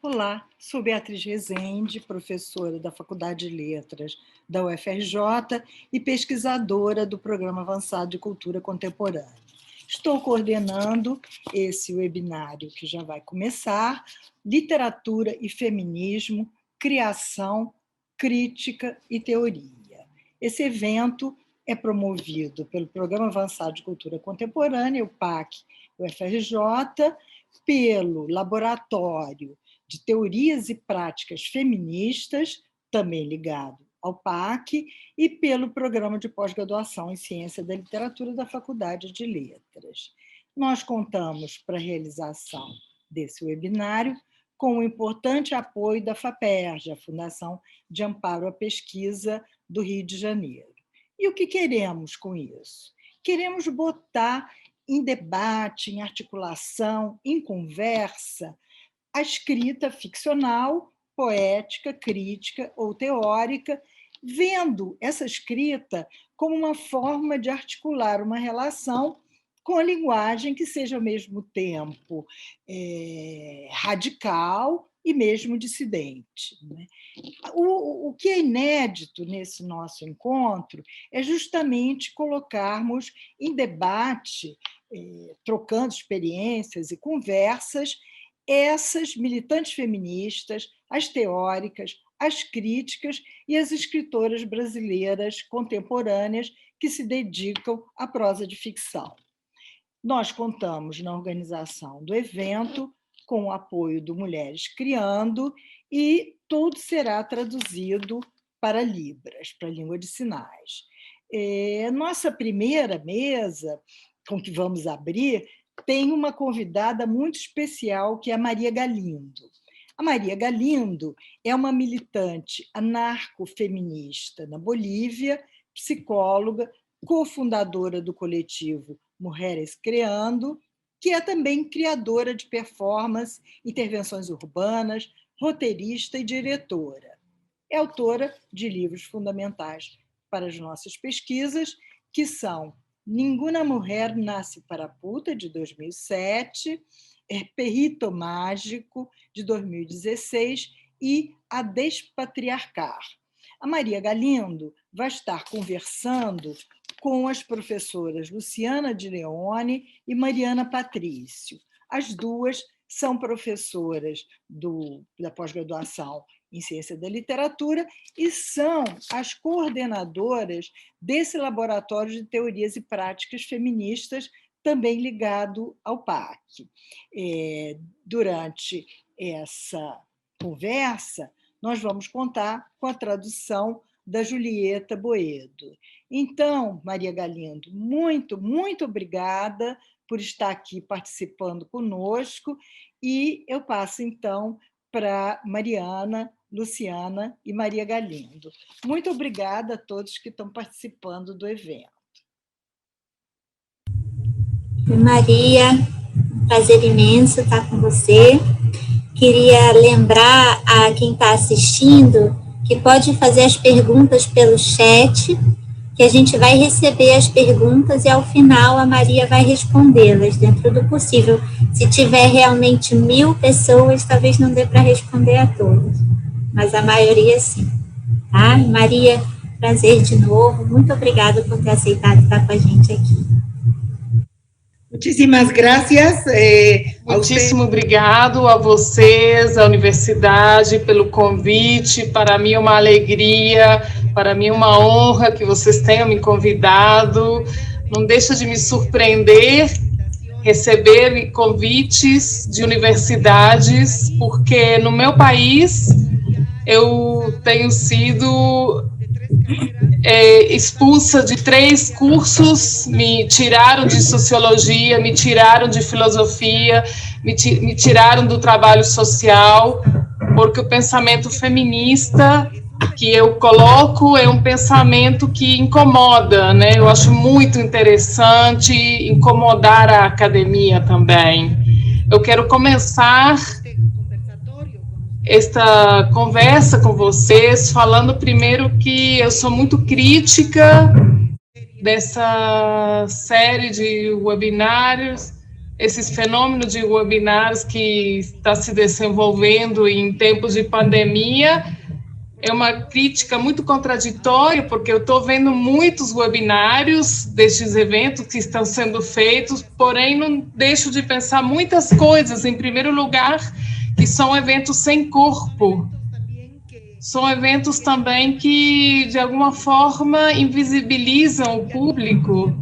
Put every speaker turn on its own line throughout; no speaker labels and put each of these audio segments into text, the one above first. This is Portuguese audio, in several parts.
Olá, sou Beatriz Rezende, professora da Faculdade de Letras da UFRJ e pesquisadora do Programa Avançado de Cultura Contemporânea. Estou coordenando esse webinário que já vai começar, Literatura e Feminismo, Criação, Crítica e Teoria. Esse evento é promovido pelo Programa Avançado de Cultura Contemporânea, o PAC UFRJ, pelo Laboratório de Teorias e Práticas Feministas, também ligado ao PAC, e pelo Programa de Pós-Graduação em Ciência da Literatura da Faculdade de Letras. Nós contamos para a realização desse webinário com o importante apoio da FAPERJ, a Fundação de Amparo à Pesquisa do Rio de Janeiro. E o que queremos com isso? Queremos botar em debate, em articulação, em conversa, a escrita ficcional, poética, crítica ou teórica, vendo essa escrita como uma forma de articular uma relação com a linguagem que seja ao mesmo tempo radical e mesmo dissidente. O que é inédito nesse nosso encontro é justamente colocarmos em debate, trocando experiências e conversas, essas militantes feministas, as teóricas, as críticas e as escritoras brasileiras contemporâneas que se dedicam à prosa de ficção. Nós contamos na organização do evento com o apoio do Mulheres Criando e tudo será traduzido para Libras, para a língua de sinais. Nossa primeira mesa, com que vamos abrir, tem uma convidada muito especial, que é a Maria Galindo. A Maria Galindo é uma militante anarcofeminista na Bolívia, psicóloga, cofundadora do coletivo Mulheres Criando, que é também criadora de performance, intervenções urbanas, roteirista e diretora. É autora de livros fundamentais para as nossas pesquisas, que são Ninguna Mulher Nasce para Puta, de 2007, Perrito Mágico, de 2016, e A Despatriarcar. A Maria Galindo vai estar conversando com as professoras Luciana de Leone e Mariana Patrício. As duas são professoras da pós-graduação em Ciência da Literatura e são as coordenadoras desse laboratório de teorias e práticas feministas, também ligado ao PAC. Durante essa conversa, nós vamos contar com a tradução da Julieta Boedo. Então, Maria Galindo, muito, muito obrigada por estar aqui participando conosco, e eu passo, então, para Mariana, Luciana e Maria Galindo. Muito obrigada a todos que estão participando do evento.
Maria, um prazer imenso estar com você. Queria lembrar a quem está assistindo que pode fazer as perguntas pelo chat, que a gente vai receber as perguntas e, ao final, a Maria vai respondê-las dentro do possível. Se tiver realmente 1000 pessoas, talvez não dê para responder a todas, mas a maioria sim. Tá? Maria, prazer de novo. Muito obrigada por ter aceitado estar com a gente aqui.
Muitíssimas graças.
Muitíssimo obrigado a vocês, à universidade, pelo convite. Para mim é uma alegria, para mim é uma honra que vocês tenham me convidado. Não deixa de me surpreender receber convites de universidades, porque no meu país eu tenho sido expulsa de 3 cursos, me tiraram de sociologia, me tiraram de filosofia, me tiraram do trabalho social, porque o pensamento feminista que eu coloco é um pensamento que incomoda, né? Eu acho muito interessante incomodar a academia também. Eu quero começar esta conversa com vocês, falando primeiro que eu sou muito crítica dessa série de webinários esses fenômenos de webinars que está se desenvolvendo em tempos de pandemia. É uma crítica muito contraditória, porque eu estou vendo muitos webinários destes eventos que estão sendo feitos, porém não deixo de pensar muitas coisas. Em primeiro lugar, que são eventos sem corpo. São eventos também que, de alguma forma, invisibilizam o público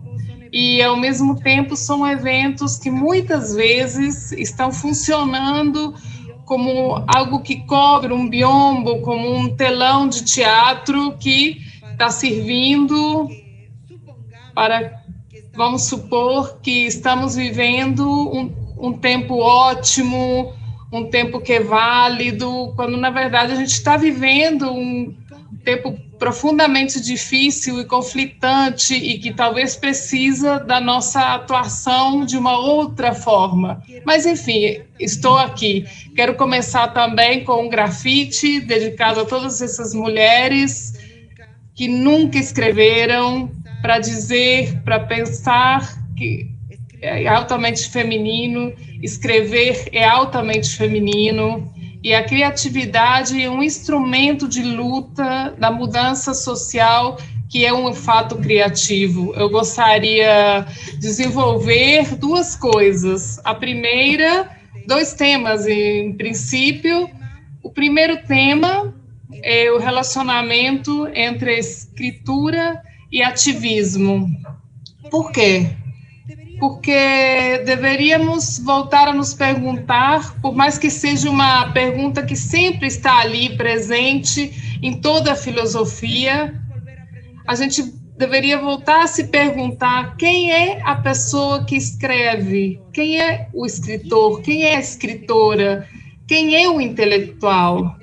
e, ao mesmo tempo, são eventos que, muitas vezes, estão funcionando como algo que cobre um biombo, como um telão de teatro que está servindo para, vamos supor, que estamos vivendo um tempo ótimo, um tempo que é válido, quando, na verdade, a gente está vivendo um tempo profundamente difícil e conflitante e que talvez precisa da nossa atuação de uma outra forma. Mas, enfim, estou aqui. Quero começar também com um grafite dedicado a todas essas mulheres que nunca escreveram, para dizer, para pensar que é altamente feminino, escrever é altamente feminino, e a criatividade é um instrumento de luta da mudança social, que é um fato criativo. Eu gostaria de desenvolver duas coisas. A primeira, dois temas, em princípio. O primeiro tema é o relacionamento entre escritura e ativismo. Por quê? Porque deveríamos voltar a nos perguntar, por mais que seja uma pergunta que sempre está ali presente em toda a filosofia, a gente deveria voltar a se perguntar quem é a pessoa que escreve, quem é o escritor, quem é a escritora, quem é o intelectual,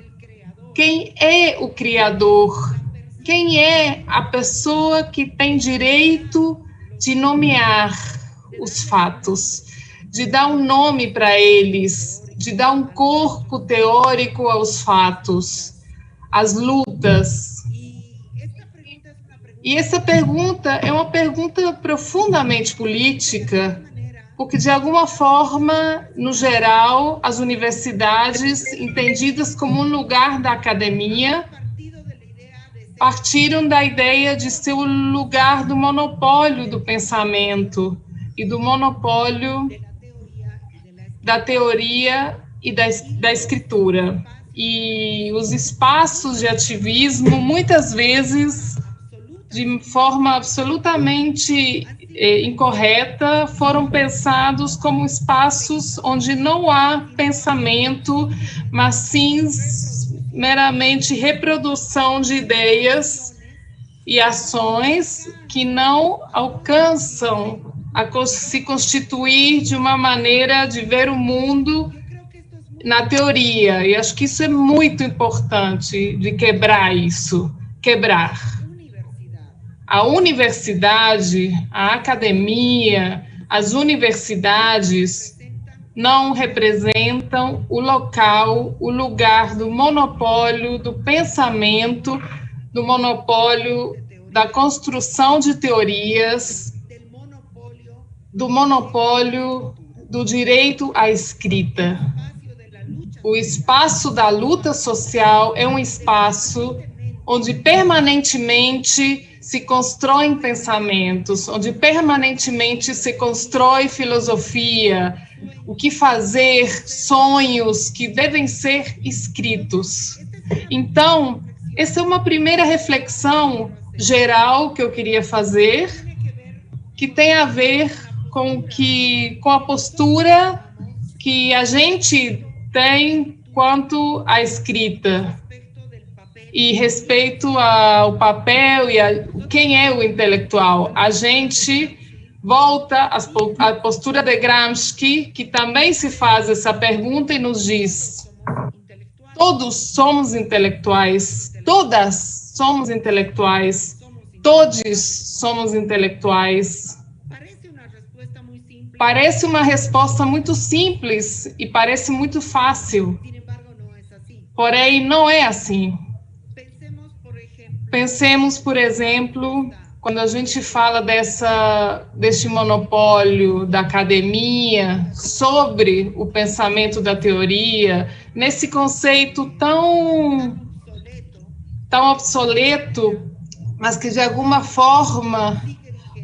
quem é o criador, quem é a pessoa que tem direito de nomear os fatos, de dar um nome para eles, de dar um corpo teórico aos fatos, às lutas. E essa pergunta é uma pergunta profundamente política, porque, de alguma forma, no geral, as universidades, entendidas como um lugar da academia, partiram da ideia de ser o lugar do monopólio do pensamento e do monopólio da teoria e da escritura. E os espaços de ativismo, muitas vezes, de forma absolutamente incorreta, foram pensados como espaços onde não há pensamento, mas sim meramente reprodução de ideias e ações que não alcançam a se constituir de uma maneira de ver o mundo na teoria. E acho que isso é muito importante, de quebrar isso, quebrar. A universidade, a academia, as universidades não representam o local, o lugar do monopólio do pensamento, do monopólio da construção de teorias, do monopólio do direito à escrita. O espaço da luta social é um espaço onde permanentemente se constroem pensamentos, onde permanentemente se constrói filosofia, o que fazer, sonhos que devem ser escritos. Então, essa é uma primeira reflexão geral que eu queria fazer, que tem a ver com a postura que a gente tem quanto à escrita e respeito ao papel e quem é o intelectual. A gente volta à postura de Gramsci, que também se faz essa pergunta e nos diz: todos somos intelectuais, todas somos intelectuais, todos somos intelectuais. Parece uma resposta muito simples e parece muito fácil, porém não é assim. Pensemos, por exemplo, quando a gente fala deste monopólio da academia sobre o pensamento da teoria, nesse conceito tão obsoleto, mas que de alguma forma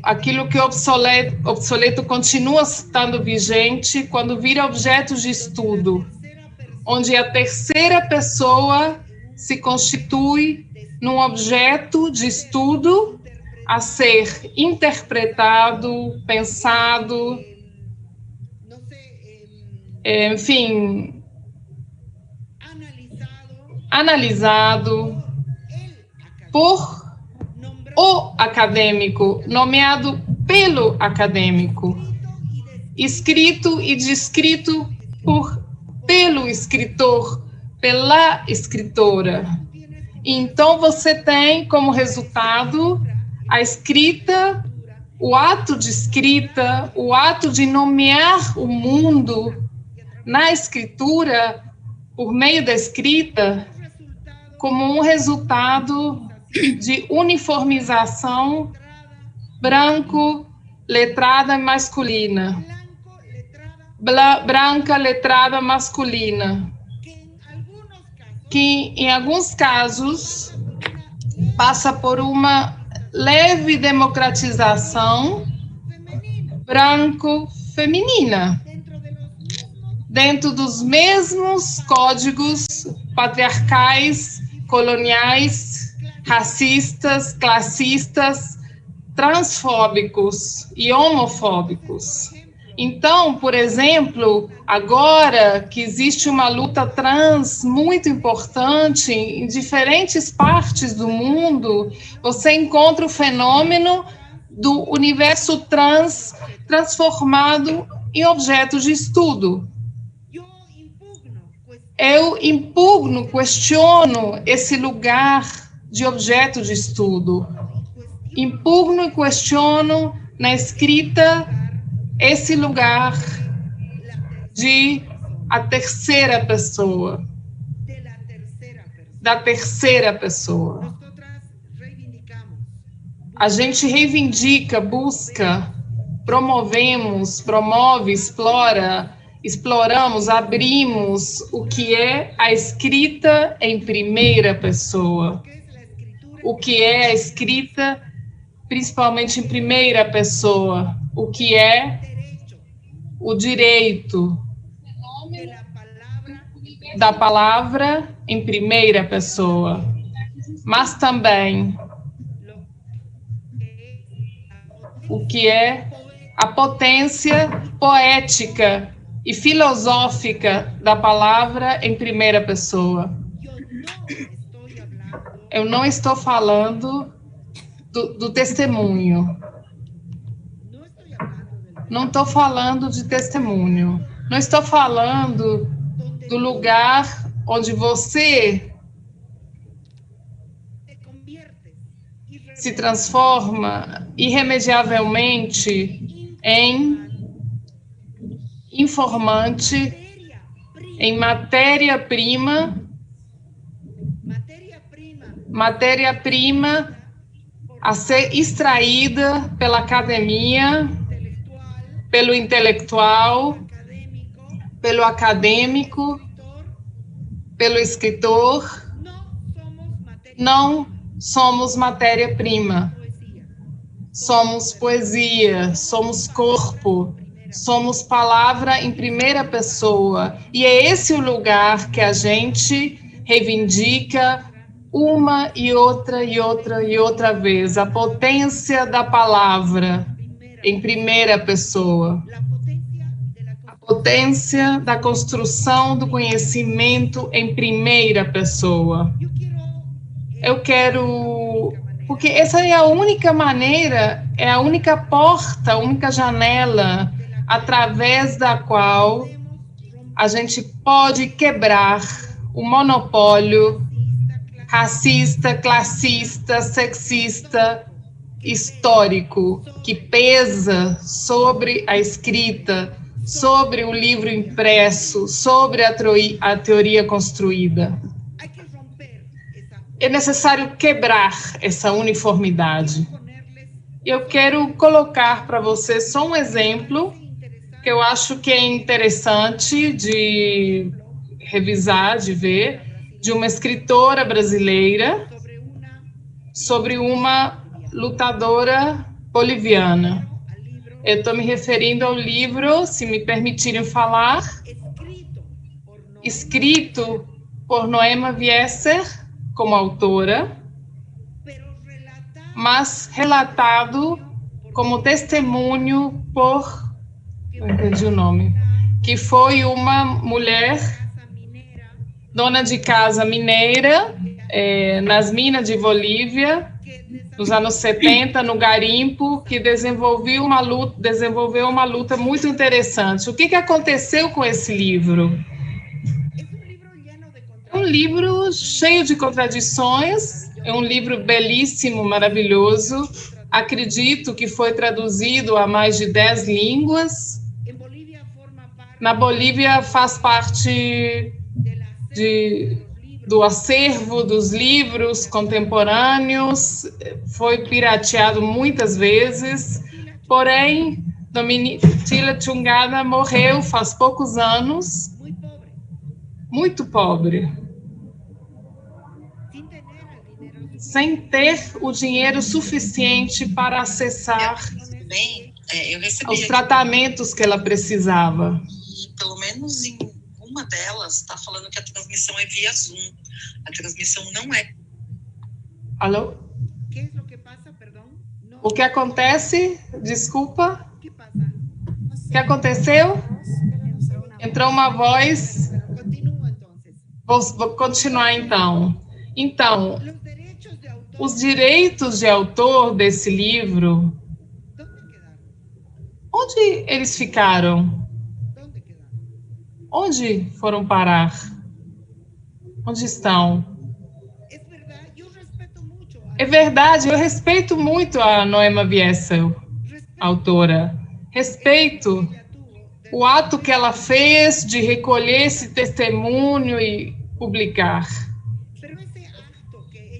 aquilo que é obsoleto continua estando vigente quando vira objeto de estudo, onde a terceira pessoa se constitui num objeto de estudo a ser interpretado, pensado, enfim, analisado por o acadêmico, nomeado pelo acadêmico, escrito e descrito pelo escritor, pela escritora. Então, você tem como resultado a escrita, o ato de escrita, o ato de nomear o mundo na escritura, por meio da escrita, como um resultado de uniformização branco, letrada masculina. Branca, letrada masculina. Que, em alguns casos, passa por uma leve democratização branco-feminina, dentro dos mesmos códigos patriarcais, coloniais, racistas, classistas, transfóbicos e homofóbicos. Então, por exemplo, agora que existe uma luta trans muito importante em diferentes partes do mundo, você encontra o fenômeno do universo trans transformado em objeto de estudo. Eu impugno, questiono esse lugar de objeto de estudo. Impugno e questiono na escrita esse lugar de a terceira pessoa, da terceira pessoa. A gente reivindica, busca, promove, exploramos, abrimos o que é a escrita em primeira pessoa. O que é a escrita, principalmente em primeira pessoa. O que é o direito da palavra em primeira pessoa, mas também o que é a potência poética e filosófica da palavra em primeira pessoa. Eu não estou falando do testemunho. Não estou falando de testemunho. Não estou falando do lugar onde você se transforma irremediavelmente em informante, em matéria-prima a ser extraída pela academia, pelo intelectual, pelo acadêmico, pelo escritor. Não somos matéria-prima, somos poesia, somos corpo, somos palavra em primeira pessoa. E é esse o lugar que a gente reivindica uma e outra vez, a potência da palavra em primeira pessoa, a potência da construção do conhecimento em primeira pessoa. Eu quero, porque essa é a única maneira, é a única porta, a única janela através da qual a gente pode quebrar o monopólio racista, classista, sexista, histórico, que pesa sobre a escrita, sobre o livro impresso, sobre a teoria construída. É necessário quebrar essa uniformidade. Eu quero colocar para você só um exemplo que eu acho que é interessante de revisar, de ver, de uma escritora brasileira sobre uma lutadora boliviana. Eu estou me referindo ao livro, se me permitirem falar, escrito por Noema Viesser como autora, mas relatado como testemunho por, não entendi o nome, que foi uma mulher dona de casa mineira, nas minas de Bolívia, nos anos 70, no garimpo, que desenvolveu uma luta muito interessante. O que aconteceu com esse livro? É um livro cheio de contradições, é um livro belíssimo, maravilhoso. Acredito que foi traduzido a mais de 10 línguas. Na Bolívia faz parte do acervo dos livros contemporâneos, foi pirateado muitas vezes, porém, Domitila Chungara morreu faz poucos anos, muito pobre, sem ter o dinheiro suficiente para acessar os tratamentos que ela precisava.
Pelo menos em uma delas está falando que a transmissão é via Zoom. A transmissão não é.
Alô? O que acontece? Desculpa. O que aconteceu? Entrou uma voz. Vou continuar então. Então, os direitos de autor desse livro, onde eles ficaram? Onde foram parar? Onde estão? É verdade, eu respeito muito a Noema Viesser, autora. Respeito o ato que ela fez de recolher esse testemunho e publicar.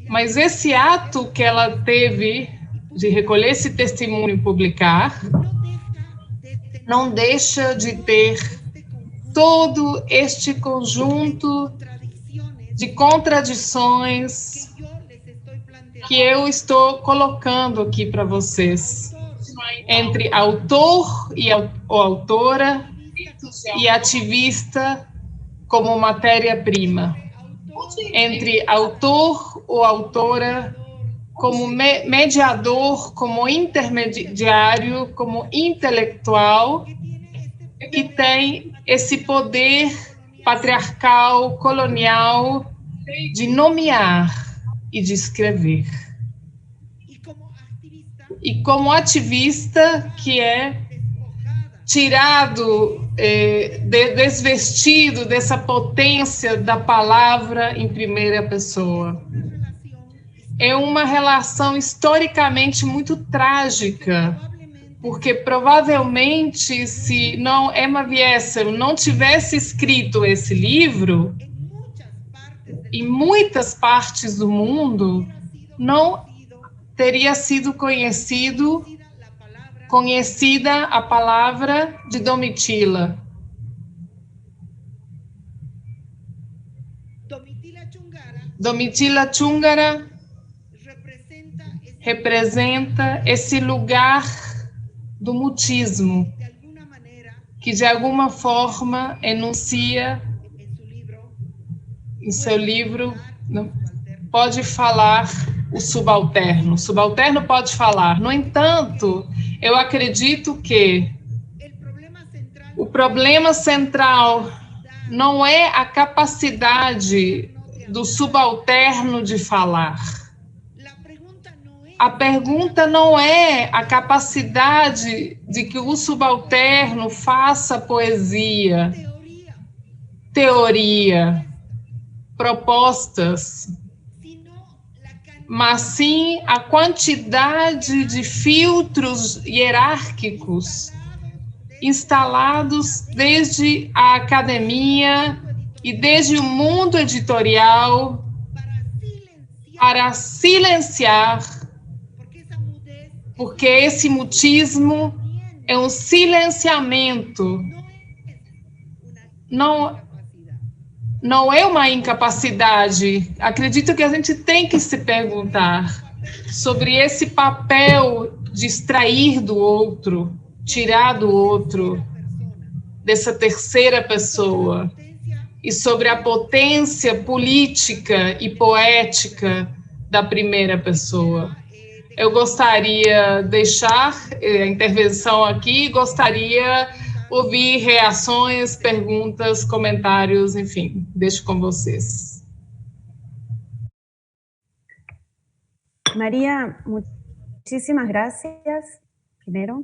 Mas esse ato que ela teve de recolher esse testemunho e publicar não deixa de ter todo este conjunto de contradições que eu estou colocando aqui para vocês, entre autor ou autora e ativista como matéria-prima, entre autor ou autora como mediador, como intermediário, como intelectual, que tem esse poder patriarcal, colonial, de nomear e de escrever. E como ativista que é tirado, desvestido dessa potência da palavra em primeira pessoa. É uma relação historicamente muito trágica, porque provavelmente se Noema Viesser não tivesse escrito esse livro, em muitas partes do mundo não teria sido conhecida a palavra de Domitila. Domitila Chungara representa esse lugar do mutismo, que de alguma forma enuncia em seu livro, pode falar o subalterno. O subalterno pode falar. No entanto, eu acredito que o problema central não é a capacidade do subalterno de falar. A pergunta não é a capacidade de que o subalterno faça poesia, teoria, propostas, mas sim a quantidade de filtros hierárquicos instalados desde a academia e desde o mundo editorial para silenciar porque esse mutismo é um silenciamento, não é uma incapacidade. Acredito que a gente tem que se perguntar sobre esse papel de extrair do outro, tirar do outro, dessa terceira pessoa, e sobre a potência política e poética da primeira pessoa. Eu gostaria de deixar a intervenção aqui, gostaria ouvir reações, perguntas, comentários, enfim, deixo com vocês.
María, muchísimas gracias, primero.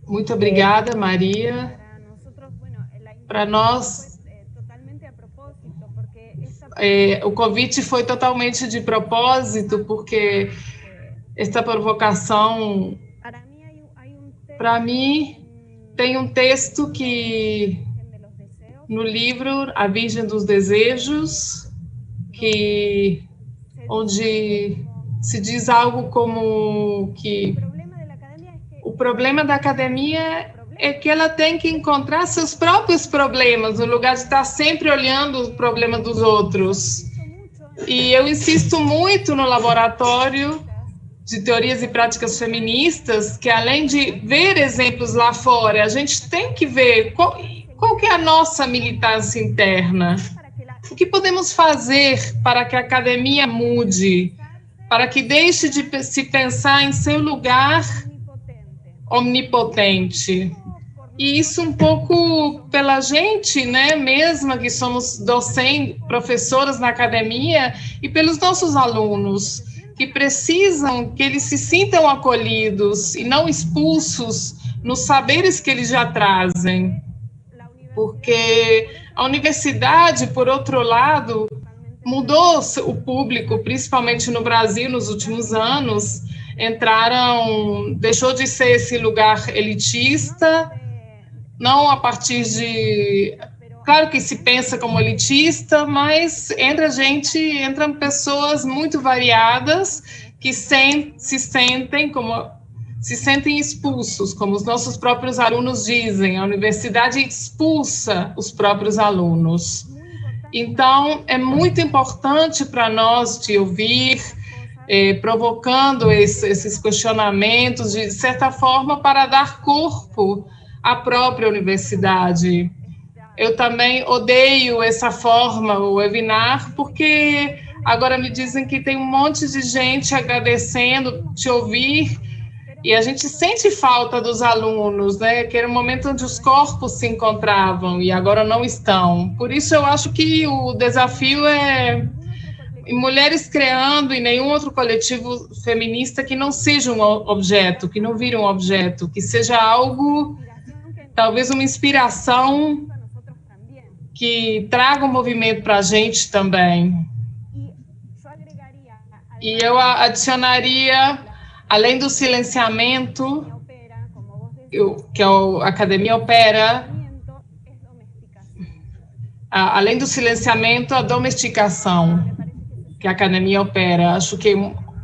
Muito obrigada, Maria. Para nós, o convite foi totalmente de propósito, porque esta provocação, para mim, tem um texto que, no livro A Virgem dos Desejos, onde se diz algo como que o problema da academia é que ela tem que encontrar seus próprios problemas, no lugar de estar sempre olhando o problema dos outros. E eu insisto muito no laboratório de teorias e práticas feministas, que além de ver exemplos lá fora, a gente tem que ver qual que é a nossa militância interna. O que podemos fazer para que a academia mude, para que deixe de se pensar em seu lugar omnipotente. E isso um pouco pela gente, né, mesma que somos docentes, professoras na academia, e pelos nossos alunos, que precisam que eles se sintam acolhidos e não expulsos nos saberes que eles já trazem. Porque a universidade, por outro lado, mudou o público, principalmente no Brasil, nos últimos anos. Deixou de ser esse lugar elitista, não a partir de... Claro que se pensa como elitista, mas entram pessoas muito variadas que se sentem expulsos, como os nossos próprios alunos dizem. A universidade expulsa os próprios alunos. Então, é muito importante para nós te ouvir, provocando esses questionamentos, de certa forma, para dar corpo à própria universidade. Eu também odeio essa forma, o webinar, porque agora me dizem que tem um monte de gente agradecendo, te ouvir, e a gente sente falta dos alunos, né? Que era um momento onde os corpos se encontravam e agora não estão. Por isso eu acho que o desafio é mulheres criando e nenhum outro coletivo feminista que não seja um objeto, que não vire um objeto, que seja algo, talvez uma inspiração que traga um movimento para a gente também. E eu adicionaria, além do silenciamento, que a academia opera, além do silenciamento, a domesticação que a academia opera. Acho que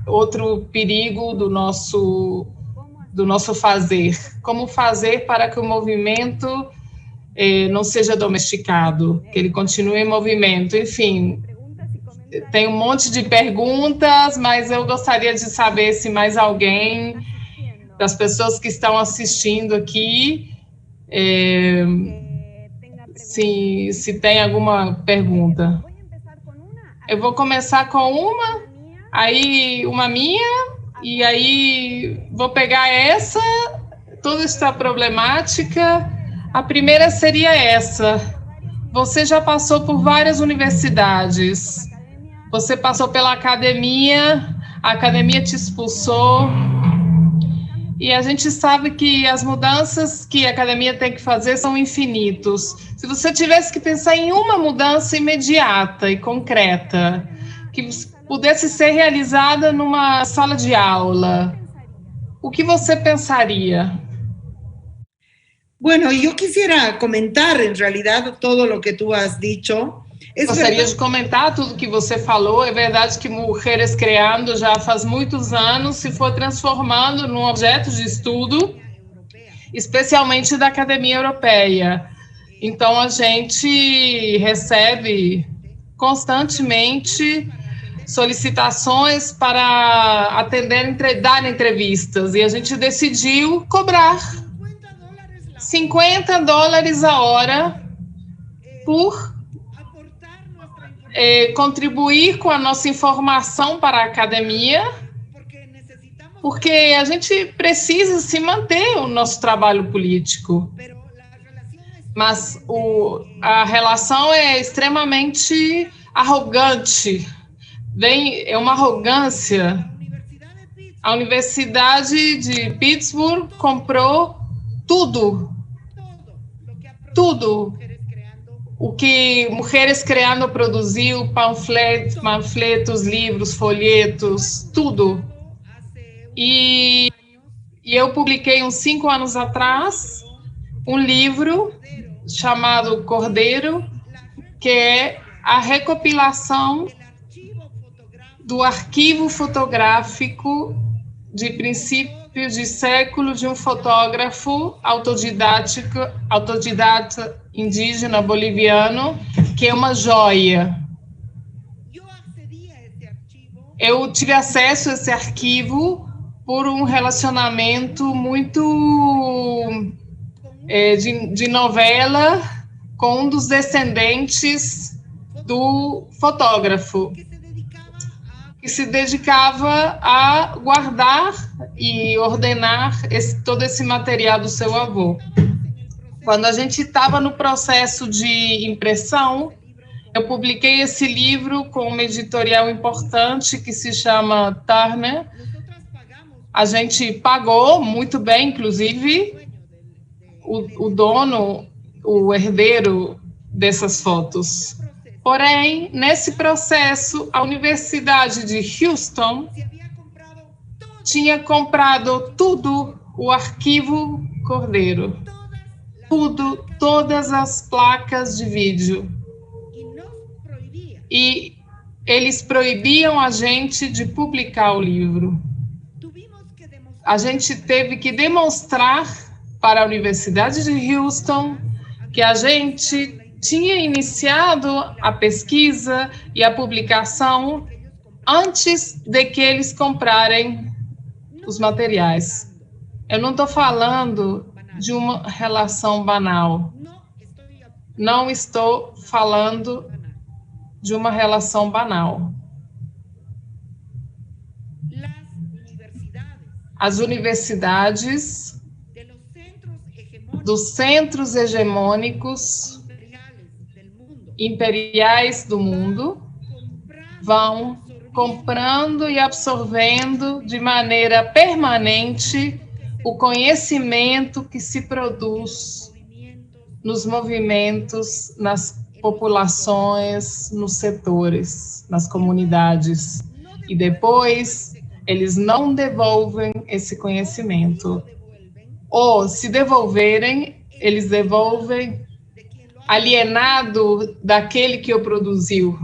outro perigo do nosso fazer. Como fazer para que o movimento não seja domesticado, que ele continue em movimento. Enfim, tem um monte de perguntas, mas eu gostaria de saber se mais alguém das pessoas que estão assistindo aqui, se tem alguma pergunta. Eu vou começar com uma minha, e aí vou pegar toda essa problemática. A primeira seria essa. Você já passou por várias universidades, você passou pela academia, a academia te expulsou, e a gente sabe que as mudanças que a academia tem que fazer são infinitos. Se você tivesse que pensar em uma mudança imediata e concreta, que pudesse ser realizada numa sala de aula, o que você pensaria?
Bueno, yo quisiera comentar en realidad todo lo que tú has dicho,
Gostaria de comentar tudo que você falou. É verdade que Mujeres Creando já faz muitos anos se foi transformando num objeto de estudo, especialmente da Academia Europeia. Então, a gente recebe constantemente solicitações para dar entrevistas, e a gente decidiu cobrar $50 a hora por contribuir com a nossa informação para a academia, porque a gente precisa se manter o nosso trabalho político. Mas a relação é extremamente arrogante, é uma arrogância. A Universidade de Pittsburgh comprou tudo o que Mujeres Creando produziu, panfletos, livros, folhetos, tudo. E eu publiquei uns 5 anos atrás um livro chamado Cordeiro, que é a recopilação do arquivo fotográfico de princípio de século de um fotógrafo autodidata indígena boliviano, que é uma joia. Eu tive acesso a esse arquivo por um relacionamento muito de novela com um dos descendentes do fotógrafo, que se dedicava a guardar e ordenar todo esse material do seu avô. Quando a gente estava no processo de impressão, eu publiquei esse livro com uma editorial importante que se chama Turner. A gente pagou muito bem, inclusive, o dono, o herdeiro dessas fotos. Porém, nesse processo, a Universidade de Houston tinha comprado tudo, o arquivo Cordeiro, todas as placas de vídeo. E eles proibiam a gente de publicar o livro. A gente teve que demonstrar para a Universidade de Houston que a gente tinha iniciado a pesquisa e a publicação antes de que eles comprarem os materiais. Eu não estou falando de uma relação banal. Não estou falando de uma relação banal. As universidades dos centros hegemônicos imperiais do mundo vão comprando e absorvendo de maneira permanente o conhecimento que se produz nos movimentos, nas populações, nos setores, nas comunidades. E depois, eles não devolvem esse conhecimento. Ou, se devolverem, eles devolvem alienado daquele que o produziu.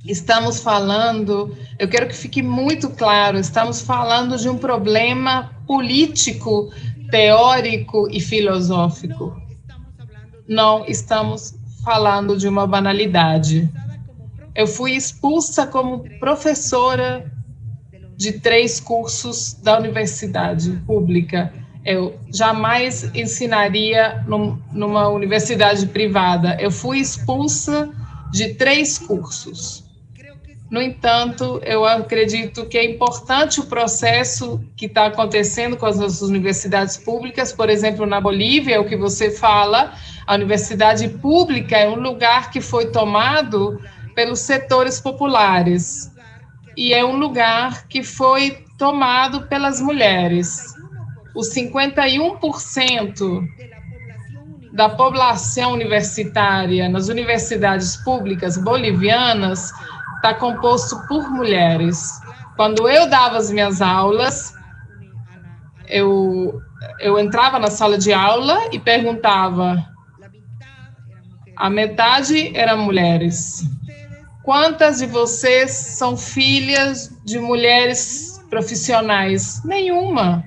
Estamos falando, eu quero que fique muito claro, estamos falando de um problema político, teórico e filosófico. Não estamos falando de uma banalidade. Eu fui expulsa como professora de 3 cursos da universidade pública. Eu jamais ensinaria numa universidade privada. Eu fui expulsa de 3 cursos. No entanto, eu acredito que é importante o processo que está acontecendo com as nossas universidades públicas. Por exemplo, na Bolívia, o que você fala, a universidade pública é um lugar que foi tomado pelos setores populares. E é um lugar que foi tomado pelas mulheres. Os 51% da população universitária nas universidades públicas bolivianas está composto por mulheres. Quando eu dava as minhas aulas, eu entrava na sala de aula e perguntava: A metade eram mulheres. Quantas de vocês são filhas de mulheres profissionais? Nenhuma.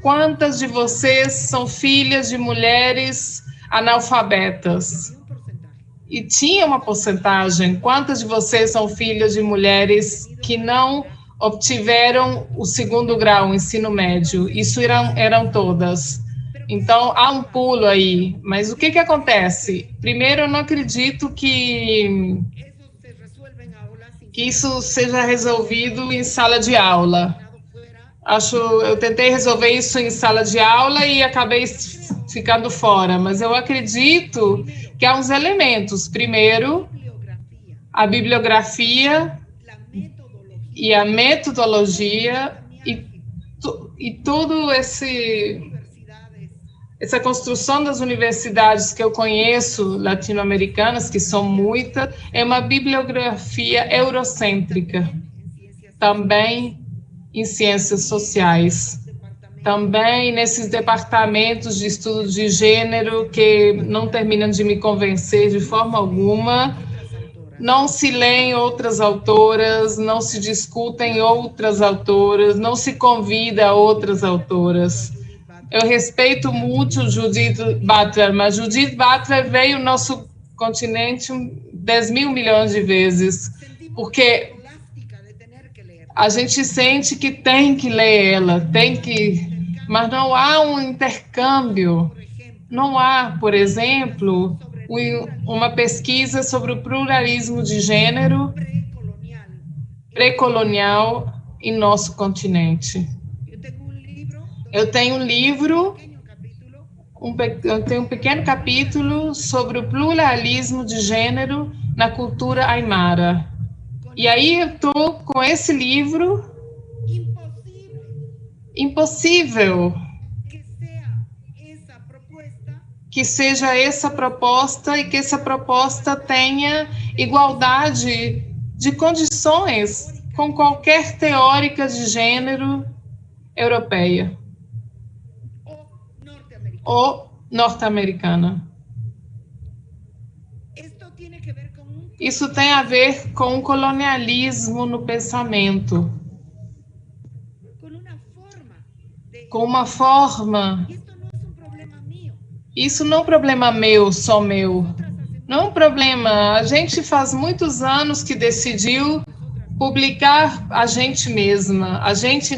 Quantas de vocês são filhas de mulheres analfabetas? E tinha uma porcentagem. Quantas de vocês são filhas de mulheres que não obtiveram o 2º grau, o ensino médio? Isso eram todas. Então, há um pulo aí. Mas o que acontece? Primeiro, eu não acredito que isso seja resolvido em sala de aula. Eu tentei resolver isso em sala de aula e acabei ficando fora, mas eu acredito que há uns elementos. Primeiro, a bibliografia e a metodologia e todo essa construção das universidades que eu conheço, latino-americanas, que são muitas, é uma bibliografia eurocêntrica, também em ciências sociais, também nesses departamentos de estudo de gênero que não terminam de me convencer de forma alguma. Não se leem outras autoras, não se discutem outras autoras, não se convida outras autoras. Eu respeito muito Judith Butler, mas Judith Butler veio ao nosso continente 10 mil milhões de vezes, porque a gente sente que tem que ler ela, mas não há um intercâmbio. Não há, por exemplo, uma pesquisa sobre o pluralismo de gênero pré-colonial em nosso continente. Eu tenho um livro, eu tenho um pequeno capítulo sobre o pluralismo de gênero na cultura aimara. E aí eu estou com esse livro. Impossível que seja essa proposta e que essa proposta tenha igualdade de condições com qualquer teórica de gênero europeia ou norte-americana. Isso tem a ver com o colonialismo no pensamento, com uma forma. Isso não é um problema meu, só meu. Não é um problema. A gente faz muitos anos que decidiu publicar a gente mesma.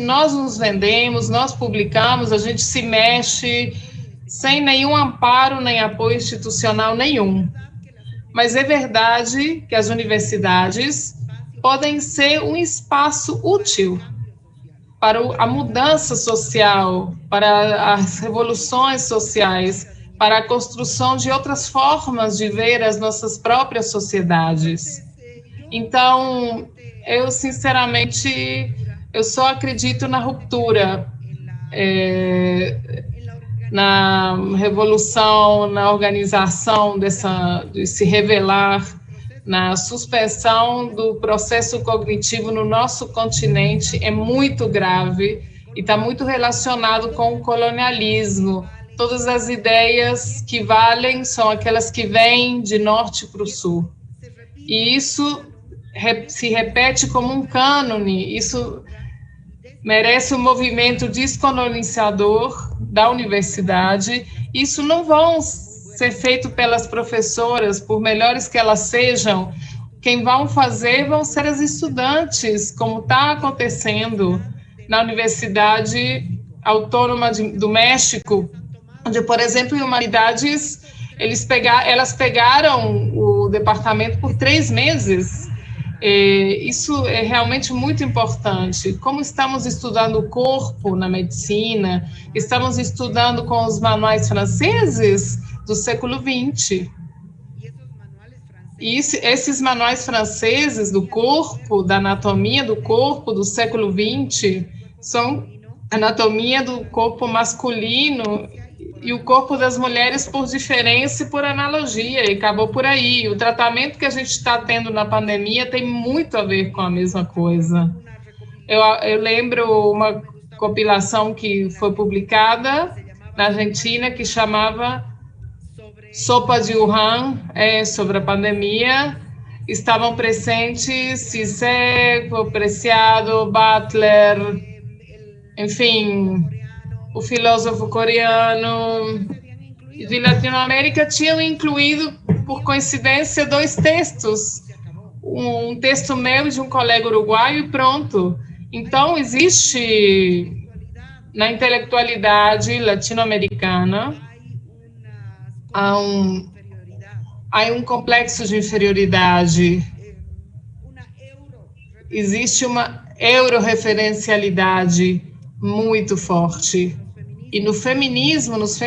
Nós nos vendemos, nós publicamos, a gente se mexe sem nenhum amparo nem apoio institucional nenhum. Mas é verdade que as universidades podem ser um espaço útil para a mudança social, para as revoluções sociais, para a construção de outras formas de ver as nossas próprias sociedades. Então, eu, sinceramente, eu só acredito na ruptura, na revolução, na organização de se revelar, na suspensão do processo cognitivo no nosso continente é muito grave e está muito relacionado com o colonialismo. Todas as ideias que valem são aquelas que vêm de norte para o sul. E isso se repete como um cânone, isso merece um movimento descolonizador da universidade. Isso não vão ser feito pelas professoras, por melhores que elas sejam. Quem vão fazer vão ser as estudantes, como está acontecendo na Universidade Autônoma do México, onde, por exemplo, em humanidades, elas pegaram o departamento por 3 meses. Isso é realmente muito importante. Como estamos estudando o corpo na medicina, estamos estudando com os manuais franceses do século XX. E esses manuais franceses do corpo, da anatomia do corpo do século XX, são anatomia do corpo masculino e o corpo das mulheres por diferença e por analogia, e acabou por aí. O tratamento que a gente está tendo na pandemia tem muito a ver com a mesma coisa. Eu lembro uma compilação que foi publicada na Argentina que chamava Sopa de Wuhan, sobre a pandemia. Estavam presentes Zizek, o Preciado, Butler, enfim, o filósofo coreano. E de Latinoamérica tinham incluído, por coincidência, 2 textos. Um texto meu de um colega uruguaio e pronto. Então, existe na intelectualidade latino-americana há um complexo de inferioridade. Existe uma euroreferencialidade muito forte. E nos feminismos,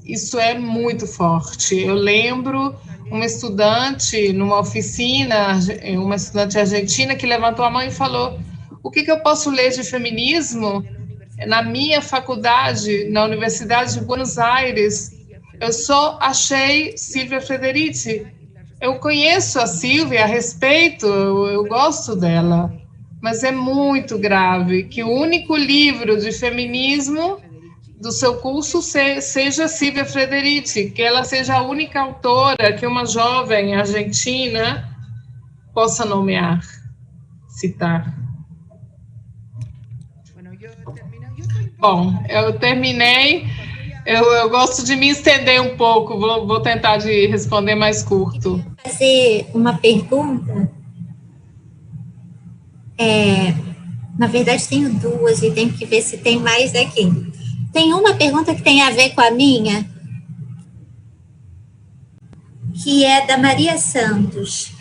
isso é muito forte. Eu lembro uma estudante numa oficina, uma estudante argentina, que levantou a mão e falou: o que eu posso ler de feminismo? Na minha faculdade, na Universidade de Buenos Aires, eu só achei Silvia Frederici. Eu conheço a Silvia, a respeito, eu gosto dela, mas é muito grave que o único livro de feminismo do seu curso seja Silvia Frederici, que ela seja a única autora que uma jovem argentina possa nomear, citar. Bom, eu terminei. Eu gosto de me estender um pouco, vou tentar de responder mais curto.
Eu queria fazer uma pergunta. Na verdade, tenho 2 e tenho que ver se tem mais aqui. Tem uma pergunta que tem a ver com a minha, que é da Maria Santos.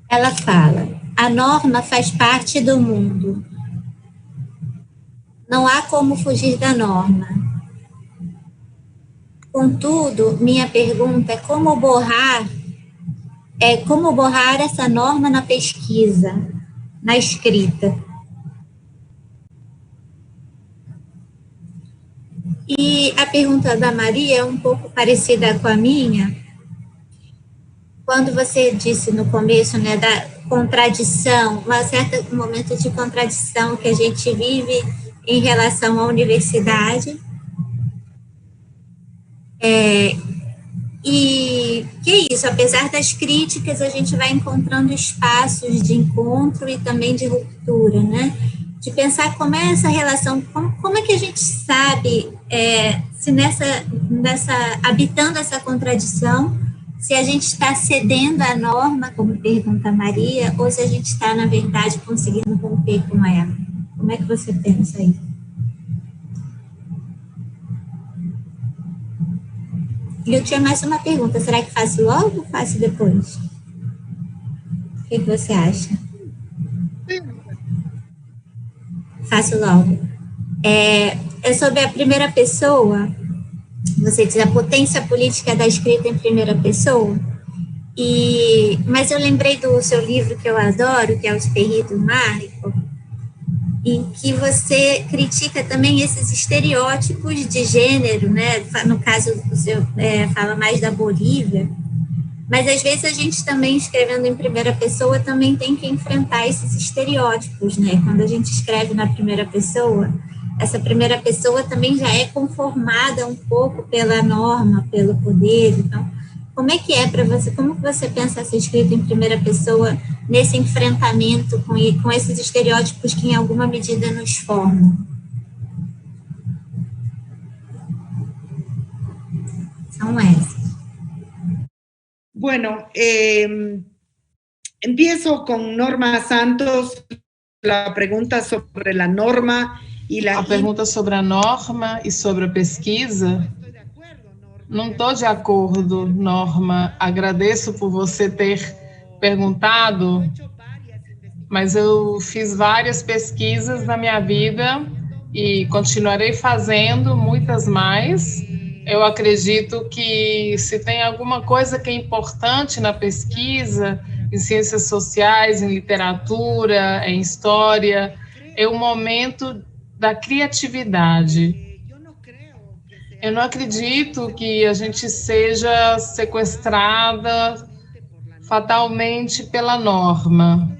Ela fala: a norma faz parte do mundo. Não há como fugir da norma. Contudo, minha pergunta é como borrar essa norma na pesquisa, na escrita. E a pergunta da Maria é um pouco parecida com a minha. Quando você disse no começo, né, da contradição, um momento de contradição que a gente vive em relação à universidade. E que é isso, apesar das críticas, a gente vai encontrando espaços de encontro e também de ruptura, né? De pensar como é essa relação, como é que a gente sabe se habitando essa contradição, se a gente está cedendo à norma, como pergunta a Maria, ou se a gente está, na verdade, conseguindo romper com ela. Como é que você pensa aí? E eu tinha mais uma pergunta. Será que faço logo ou faço depois? O que você acha? Faço logo. É sobre a primeira pessoa. Você diz a potência política da escrita em primeira pessoa. Mas eu lembrei do seu livro que eu adoro, que é O Espirri do Mágico, em que você critica também esses estereótipos de gênero, né? No caso, você fala mais da Bolívia, mas às vezes a gente também, escrevendo em primeira pessoa, também tem que enfrentar esses estereótipos, né? Quando a gente escreve na primeira pessoa, essa primeira pessoa também já é conformada um pouco pela norma, pelo poder. Então, como é que é para você? Como que você pensa essa escrita em primeira pessoa nesse enfrentamento com esses estereótipos que, em alguma medida, nos formam? São essas.
Bueno, empiezo con Norma Santos, la pregunta sobre la norma e
a pergunta sobre a norma e sobre a pesquisa. Não estou de acordo, Norma. Agradeço por você ter perguntado, mas eu fiz várias pesquisas na minha vida e continuarei fazendo muitas mais. Eu acredito que se tem alguma coisa que é importante na pesquisa, em ciências sociais, em literatura, em história, é o momento da criatividade. Eu não acredito que a gente seja sequestrada fatalmente pela norma.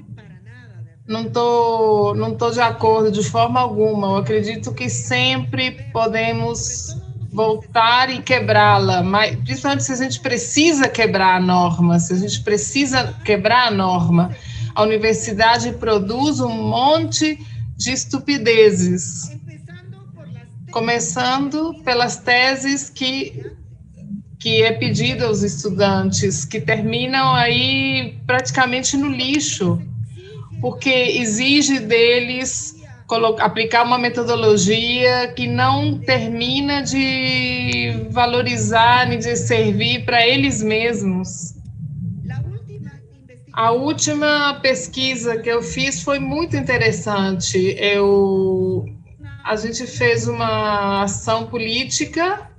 Não tô de acordo de forma alguma. Eu acredito que sempre podemos voltar e quebrá-la, mas principalmente se a gente precisa quebrar a norma, se a gente precisa quebrar a norma, a universidade produz um monte de estupidezes, começando pelas teses que é pedido aos estudantes, que terminam aí praticamente no lixo, porque exige deles aplicar uma metodologia que não termina de valorizar nem de servir para eles mesmos. A última pesquisa que eu fiz foi muito interessante. A gente fez uma ação política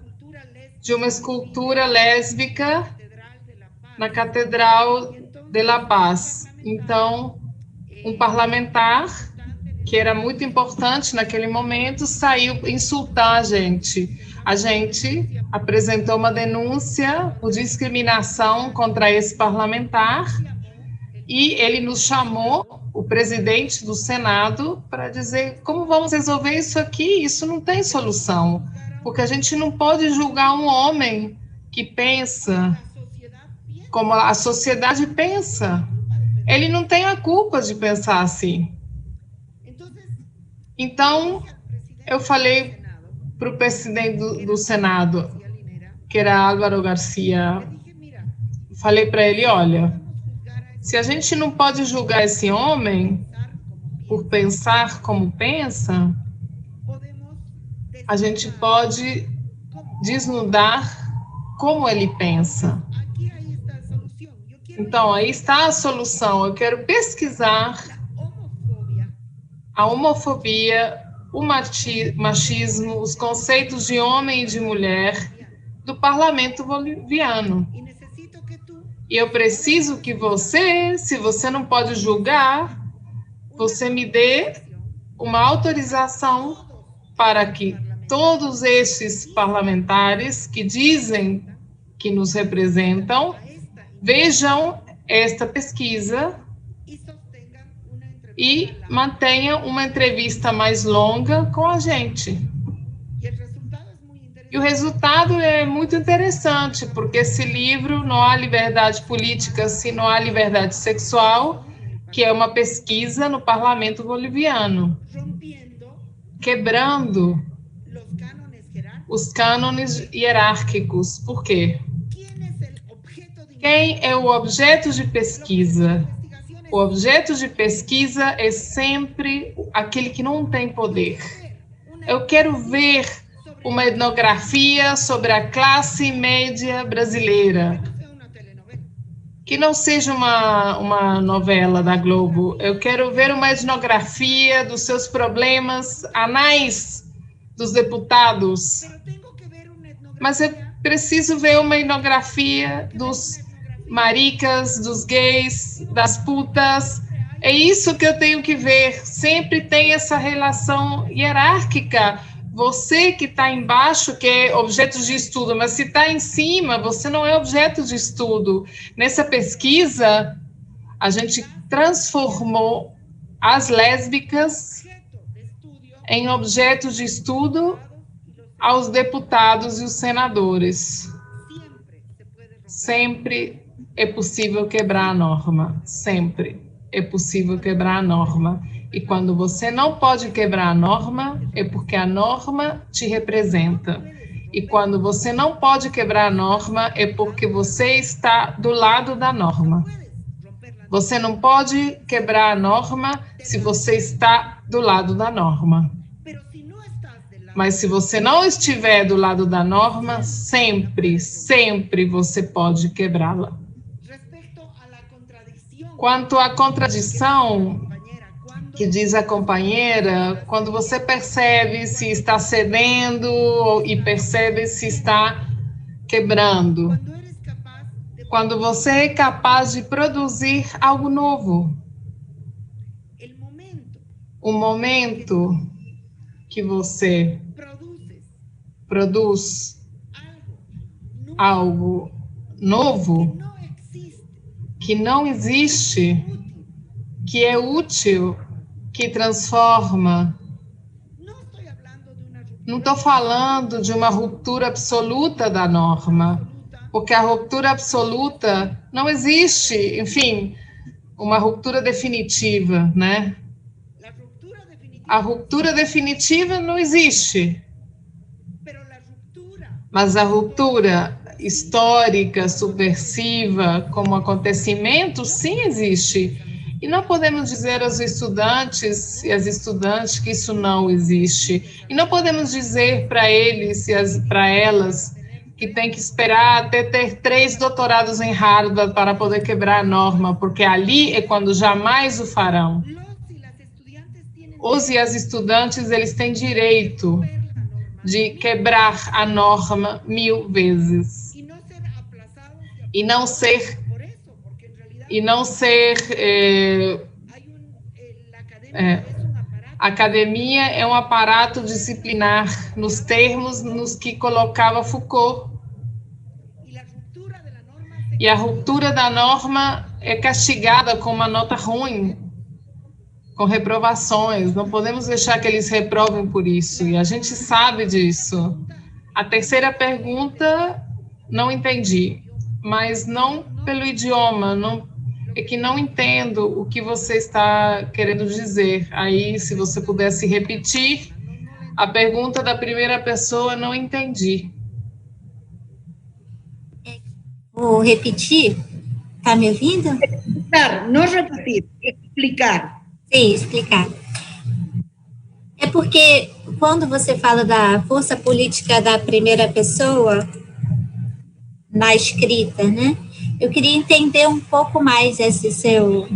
de uma escultura lésbica na Catedral de La Paz. Então, um parlamentar, que era muito importante naquele momento, saiu insultar a gente. A gente apresentou uma denúncia por discriminação contra esse parlamentar e ele nos chamou, o presidente do Senado, para dizer como vamos resolver isso aqui. Isso não tem solução, porque a gente não pode julgar um homem que pensa como a sociedade pensa. Ele não tem a culpa de pensar assim. Então, eu falei para o presidente do Senado, que era Álvaro Garcia, falei para ele, olha, se a gente não pode julgar esse homem por pensar como pensa, a gente pode desnudar como ele pensa. Então, aí está a solução. Eu quero pesquisar a homofobia, o machismo, os conceitos de homem e de mulher do parlamento boliviano. E eu preciso que você, se você não pode julgar, você me dê uma autorização para que todos esses parlamentares que dizem que nos representam vejam esta pesquisa e mantenham uma entrevista mais longa com a gente. E o resultado é muito interessante, porque esse livro, Não há liberdade política se não há liberdade sexual, que é uma pesquisa no parlamento boliviano, quebrando os cânones hierárquicos. Por quê? Quem é o objeto de pesquisa? O objeto de pesquisa é sempre aquele que não tem poder. Eu quero ver uma etnografia sobre a classe média brasileira, que não seja uma novela da Globo. Eu quero ver uma etnografia dos seus problemas anais dos deputados. Mas eu preciso ver uma etnografia dos maricas, dos gays, das putas. É isso que eu tenho que ver. Sempre tem essa relação hierárquica. Você que está embaixo, que é objeto de estudo, mas se está em cima, você não é objeto de estudo. Nessa pesquisa, a gente transformou as lésbicas em objeto de estudo aos deputados e os senadores. Sempre é possível quebrar a norma, sempre é possível quebrar a norma. E quando você não pode quebrar a norma, é porque a norma te representa. E quando você não pode quebrar a norma, é porque você está do lado da norma. Você não pode quebrar a norma se você está do lado da norma. Mas se você não estiver do lado da norma, sempre, sempre você pode quebrá-la. Quanto à contradição que diz a companheira, quando você percebe se está cedendo e percebe se está quebrando. Quando você é capaz de produzir algo novo. O momento que você produz algo novo, que não existe, que é útil, que transforma. não estou falando de uma ruptura absoluta da norma, porque a ruptura absoluta não existe, enfim, uma ruptura definitiva, né? A ruptura definitiva não existe, mas a ruptura histórica, subversiva, como acontecimento, sim existe. E não podemos dizer aos estudantes e às estudantes que isso não existe. E não podemos dizer para eles e para elas que tem que esperar até ter 3 doutorados em Harvard para poder quebrar a norma, porque ali é quando jamais o farão. Os e as estudantes, eles têm direito de quebrar a norma 1000 vezes. E não ser a academia é um aparato disciplinar nos termos nos que colocava Foucault. E a ruptura da norma é castigada com uma nota ruim, com reprovações. Não podemos deixar que eles reprovem por isso, e a gente sabe disso. A terceira pergunta, não entendi, mas não pelo idioma, é que não entendo o que você está querendo dizer. Aí, se você pudesse repetir a pergunta da primeira pessoa, não entendi.
Vou repetir. Está me ouvindo?
Explicar, não repetir, explicar.
Sim, explicar. É porque quando você fala da força política da primeira pessoa na escrita, né? Eu queria entender um pouco mais esse seu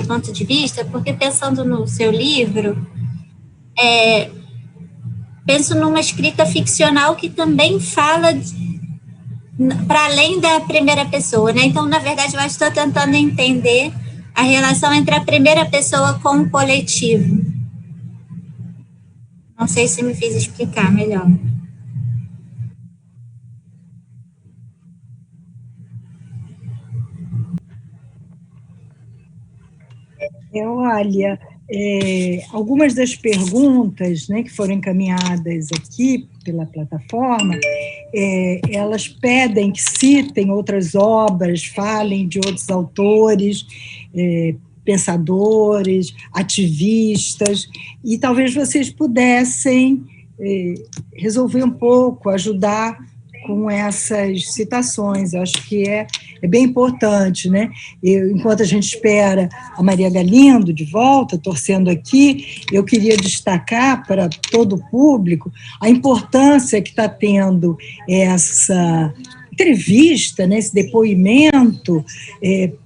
ponto de vista, porque pensando no seu livro, penso numa escrita ficcional que também fala para além da primeira pessoa, né? Então, na verdade, eu estou tentando entender a relação entre a primeira pessoa com o coletivo. Não sei se me fiz explicar melhor.
Olha, algumas das perguntas, né, que foram encaminhadas aqui pela plataforma, elas pedem que citem outras obras, falem de outros autores, pensadores, ativistas, e talvez vocês pudessem resolver um pouco, ajudar com essas citações. Eu acho que é bem importante, né? Enquanto a gente espera a Maria Galindo de volta, torcendo aqui, eu queria destacar para todo o público a importância que está tendo essa entrevista, né, esse depoimento,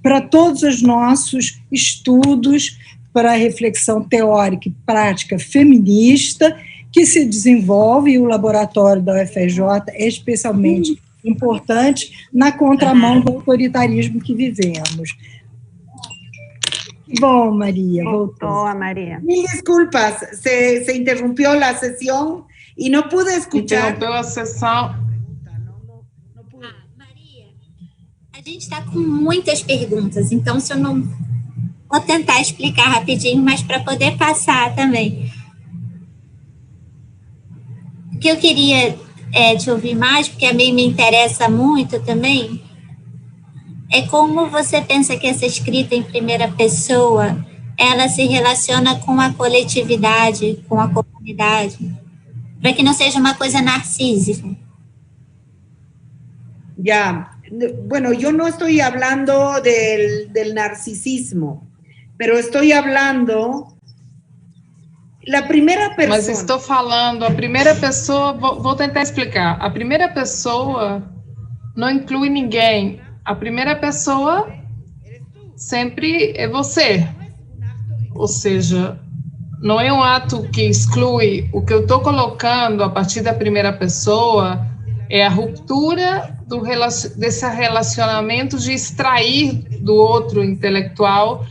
para todos os nossos estudos para a reflexão teórica e prática feminista que se desenvolve, e o laboratório da UFRJ é especialmente importante na contramão do autoritarismo que vivemos. Bom, Maria, voltou.
Voltou, Maria.
Mil desculpas, se interrompió a sessão e não pude escutar.
Interrompeu a sessão.
Maria, a gente está com muitas perguntas, então se eu não... Vou tentar explicar rapidinho, mas para poder passar também. O que eu queria te ouvir mais, porque a mim me interessa muito também, é como você pensa que essa escrita em primeira pessoa, ela se relaciona com a coletividade, com a comunidade, para que não seja uma coisa narcísica.
Ya, bueno, yo no estoy hablando del narcisismo, pero estoy hablando la primera persona.
Mas estou falando, a primeira pessoa, vou tentar explicar. A primeira pessoa não inclui ninguém. A primeira pessoa sempre é você. Ou seja, não é um ato que exclui. O que eu estou colocando a partir da primeira pessoa é a ruptura desse relacionamento de extrair do outro intelectual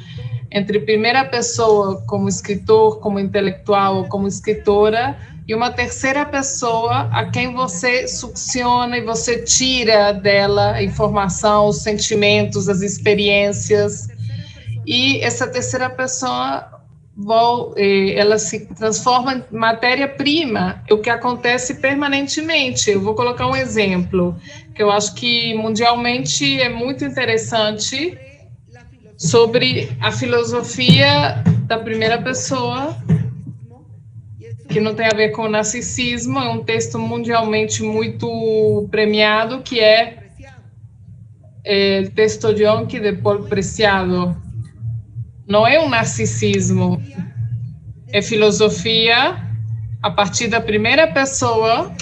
entre primeira pessoa como escritor, como intelectual ou como escritora, e uma terceira pessoa a quem você succiona e você tira dela a informação, os sentimentos, as experiências. E essa terceira pessoa ela se transforma em matéria-prima, o que acontece permanentemente. Eu vou colocar um exemplo, que eu acho que mundialmente é muito interessante, sobre a filosofia da primeira pessoa, que não tem a ver com o narcisismo, é um texto mundialmente muito premiado, que é o texto de Onque, de Paul Preciado. Não é um narcisismo, é filosofia a partir da primeira pessoa,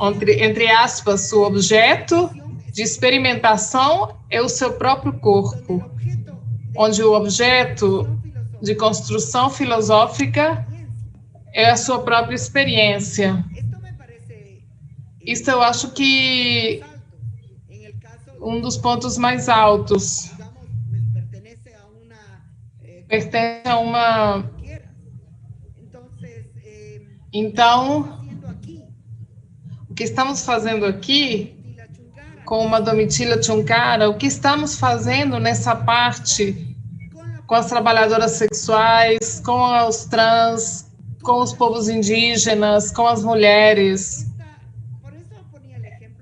entre aspas, o objeto de experimentação é o seu próprio corpo, onde o objeto de construção filosófica é a sua própria experiência. Isso eu acho que um dos pontos mais altos. Pertence a uma... Então, o que estamos fazendo aqui, com uma Domitila Chunkara, o que estamos fazendo nessa parte com as trabalhadoras sexuais, com os trans, com os povos indígenas, com as mulheres.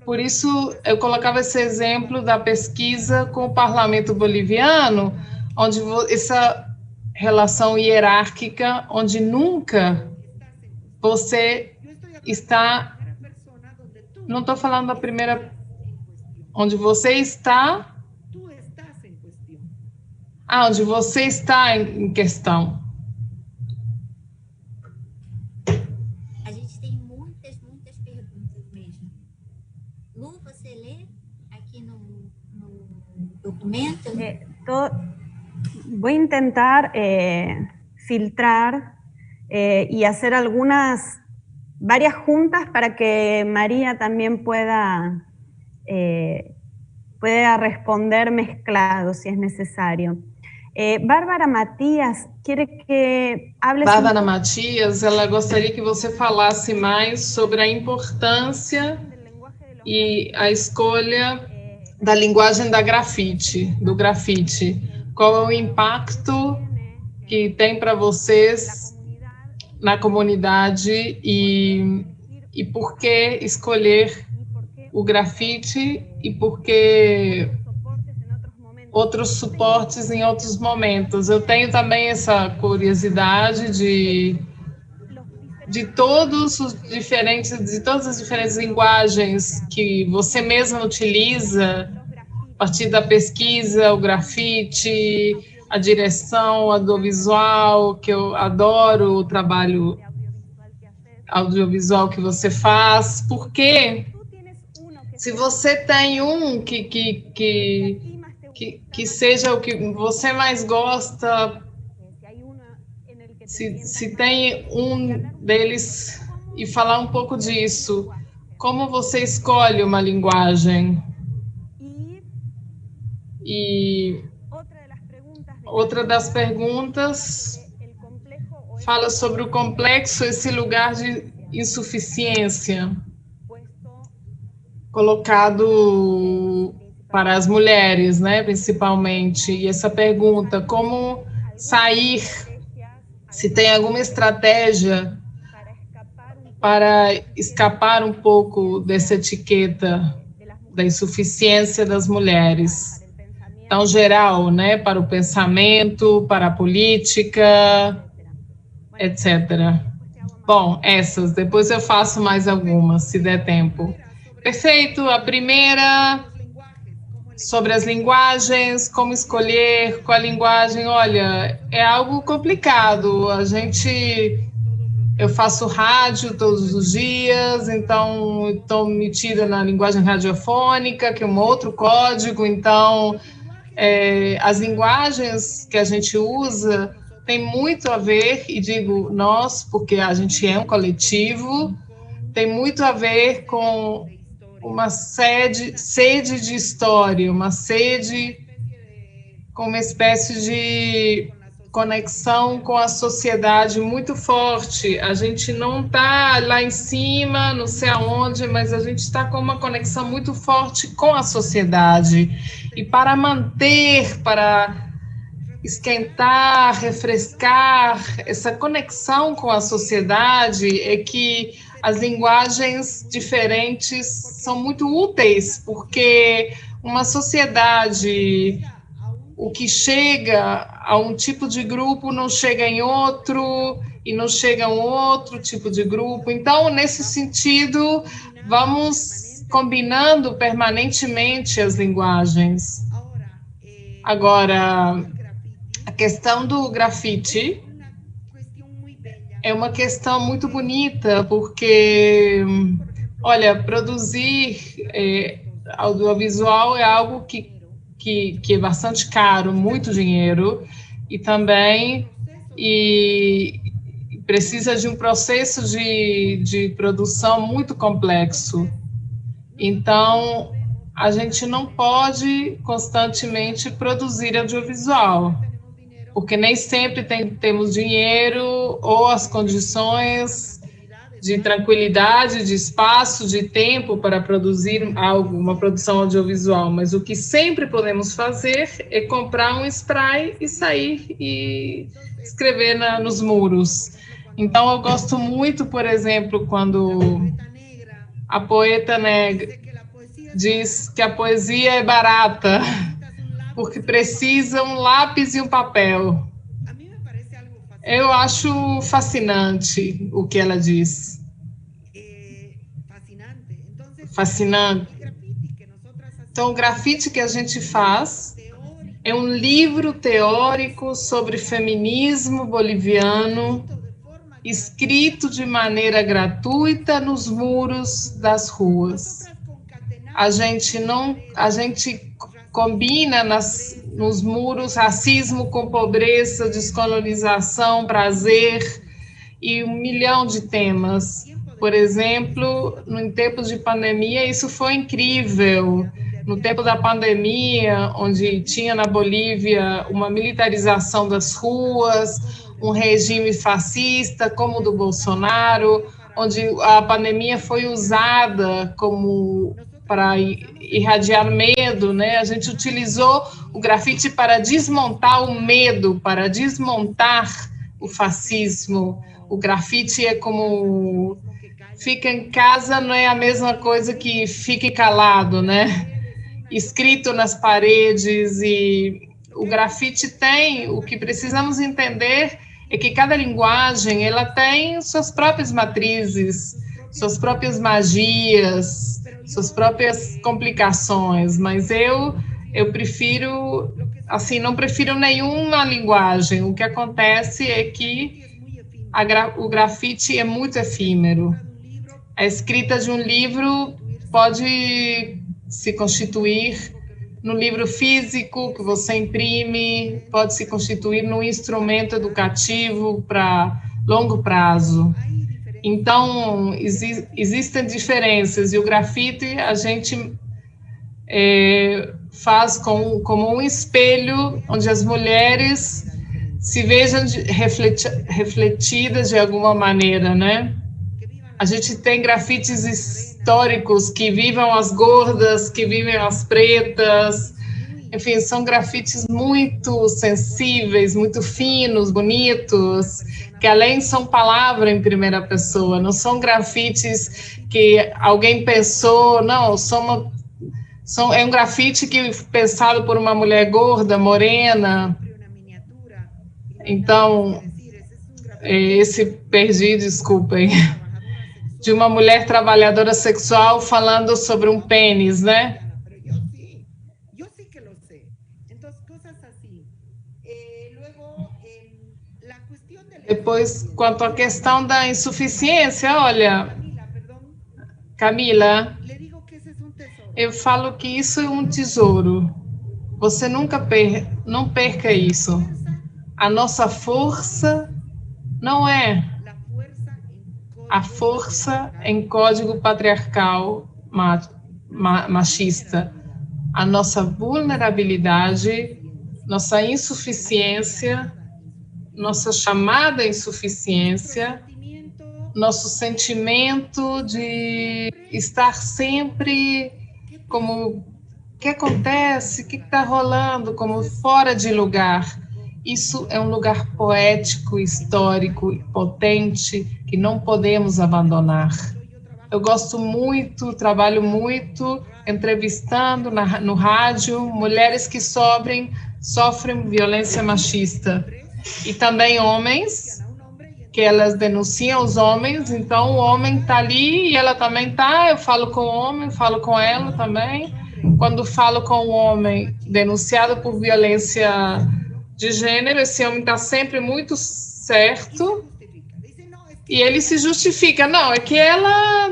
Por isso, eu colocava esse exemplo da pesquisa com o parlamento boliviano, onde essa relação hierárquica, onde nunca você está... Não estou falando da primeira... Onde você está... onde você está em questão.
A gente tem muitas perguntas mesmo. Lu, você lê aqui no documento?
Voy a intentar filtrar y hacer varias juntas para que María también pueda responder mezclado si es necesario. Bárbara Matias quiere que hable...
Bárbara Matias, ela gostaria que você falasse mais sobre a importância e a escolha da linguagem do grafite. Qual é o impacto que tem para vocês na comunidade e por que escolher o grafite e por que outros suportes em outros momentos. Eu tenho também essa curiosidade de todas as diferentes linguagens que você mesma utiliza, a partir da pesquisa, o grafite, a direção audiovisual, que eu adoro o trabalho audiovisual que você faz, porque se você tem um que seja o que você mais gosta, se tem um deles, e falar um pouco disso, como você escolhe uma linguagem? E outra das perguntas fala sobre o complexo, esse lugar de insuficiência colocado para as mulheres, né, principalmente. E essa pergunta, como sair, se tem alguma estratégia para escapar um pouco dessa etiqueta da insuficiência das mulheres, tão geral, né, para o pensamento, para a política, etc. Bom, essas, depois eu faço mais algumas, se der tempo. Perfeito, a primeira, sobre as linguagens, como escolher qual linguagem. Olha, é algo complicado, eu faço rádio todos os dias, então estou metida na linguagem radiofônica, que é um outro código, então as linguagens que a gente usa tem muito a ver, e digo nós, porque a gente é um coletivo, tem muito a ver com uma sede de história, uma sede com uma espécie de conexão com a sociedade muito forte. A gente não está lá em cima, não sei aonde, mas a gente está com uma conexão muito forte com a sociedade. E para manter, para esquentar, refrescar, essa conexão com a sociedade, é que as linguagens diferentes são muito úteis, porque uma sociedade, o que chega a um tipo de grupo não chega em outro, e não chega a um outro tipo de grupo. Então, nesse sentido, vamos combinando permanentemente as linguagens. Agora, a questão do grafite é uma questão muito bonita, porque, olha, produzir audiovisual é algo que é bastante caro, muito dinheiro, e também precisa de um processo de produção muito complexo. Então, a gente não pode constantemente produzir audiovisual, porque nem sempre temos dinheiro ou as condições de tranquilidade, de espaço, de tempo para produzir uma produção audiovisual. Mas o que sempre podemos fazer é comprar um spray e sair e escrever nos muros. Então, eu gosto muito, por exemplo, quando a poeta negra diz que a poesia é barata, porque precisa um lápis e um papel. Eu acho fascinante o que ela diz. Fascinante. Então, o grafite que a gente faz é um livro teórico sobre feminismo boliviano, escrito de maneira gratuita nos muros das ruas. A gente combina nos muros racismo com pobreza, descolonização, prazer e 1 milhão de temas. Por exemplo, em tempos de pandemia, isso foi incrível. No tempo da pandemia, onde tinha na Bolívia uma militarização das ruas, um regime fascista como o do Bolsonaro, onde a pandemia foi usada para irradiar medo, né? A gente utilizou o grafite para desmontar o medo, para desmontar o fascismo. O grafite é como fica em casa, não é a mesma coisa que fique calado, né? Escrito nas paredes, e o grafite tem, o que precisamos entender é que cada linguagem, ela tem suas próprias matrizes, suas próprias magias, suas próprias complicações, mas eu prefiro, assim, não prefiro nenhuma linguagem. O que acontece é que o grafite é muito efêmero. A escrita de um livro pode se constituir no livro físico que você imprime, pode se constituir num instrumento educativo para longo prazo. Então, existem diferenças, e o grafite a gente faz como um espelho onde as mulheres se vejam refletidas de alguma maneira, né? A gente tem grafites históricos que vivam as gordas, que vivem as pretas, enfim, são grafites muito sensíveis, muito finos, bonitos, que além são palavra em primeira pessoa, não são grafites que alguém pensou, não, é um grafite que pensado por uma mulher gorda, morena. Então, desculpem, de uma mulher trabalhadora sexual falando sobre um pênis, né? Depois, quanto à questão da insuficiência, olha, Camila, eu falo que isso é um tesouro. Você nunca não perca isso. A nossa força não é a força em código patriarcal machista. A nossa vulnerabilidade, nossa insuficiência, nossa chamada insuficiência, nosso sentimento de estar sempre como, o que acontece, o que está rolando, como fora de lugar. Isso é um lugar poético, histórico, potente, que não podemos abandonar. Eu gosto muito, trabalho muito, entrevistando no rádio mulheres que sofrem violência machista. E também homens, que elas denunciam os homens, então o homem está ali e ela também está, eu falo com o homem, falo com ela também. Quando falo com o homem denunciado por violência de gênero, esse homem está sempre muito certo e ele se justifica, é que ela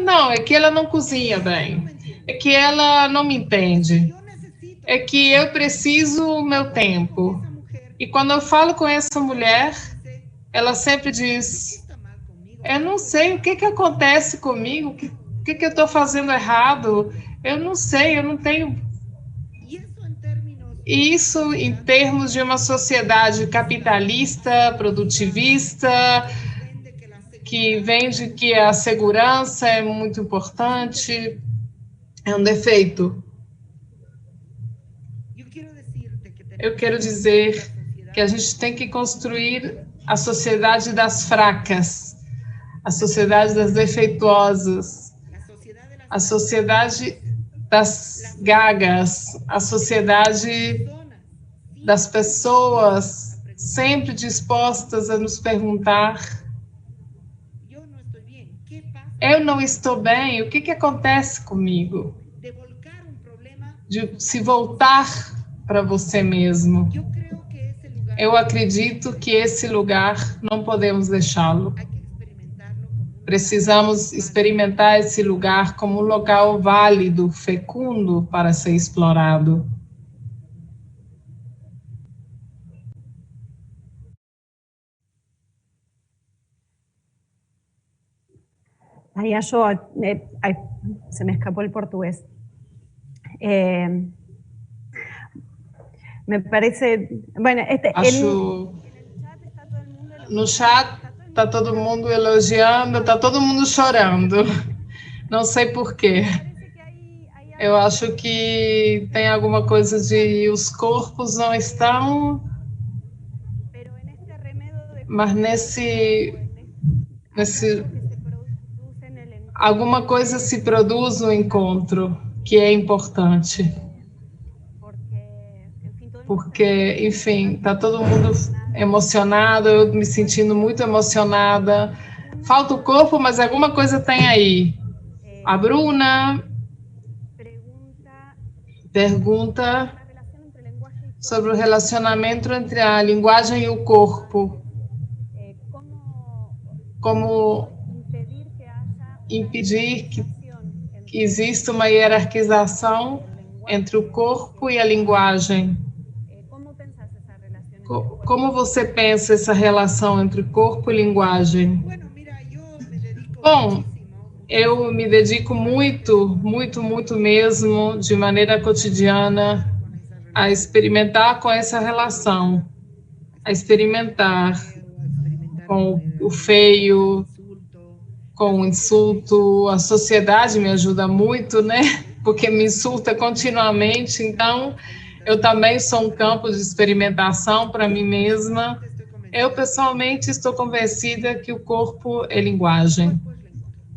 não cozinha bem, é que ela não me entende, é que eu preciso o meu tempo. E quando eu falo com essa mulher, ela sempre diz, eu não sei o que acontece comigo, o que eu estou fazendo errado, eu não sei, eu não tenho... Isso em termos de uma sociedade capitalista, produtivista, que vende que a segurança é muito importante, é um defeito. Eu quero dizer que a gente tem que construir a sociedade das fracas, a sociedade das defeituosas, a sociedade das gagas, a sociedade das pessoas sempre dispostas a nos perguntar: eu não estou bem, o que acontece comigo? De se voltar para você mesmo. Eu acredito que esse lugar não podemos deixá-lo. Precisamos experimentar esse lugar como um local válido, fecundo para ser explorado.
Ay, ay, se me escapó el portugués. Me parece, bueno,
no chat está todo mundo elogiando, está todo mundo chorando. Não sei por quê. Eu acho que tem alguma coisa de os corpos não estão, mas nesse alguma coisa se produz no encontro que é importante. Porque, enfim, está todo mundo emocionado, eu me sentindo muito emocionada. Falta o corpo, mas alguma coisa tem aí. A Bruna pergunta sobre o relacionamento entre a linguagem e o corpo. Como impedir que exista uma hierarquização entre o corpo e a linguagem. Como você pensa essa relação entre corpo e linguagem? Bom, eu me dedico muito mesmo, de maneira cotidiana, a experimentar com essa relação, a experimentar com o feio, com o insulto. A sociedade me ajuda muito, né? Porque me insulta continuamente, então eu também sou um campo de experimentação para mim mesma. Eu, pessoalmente, estou convencida que o corpo é linguagem.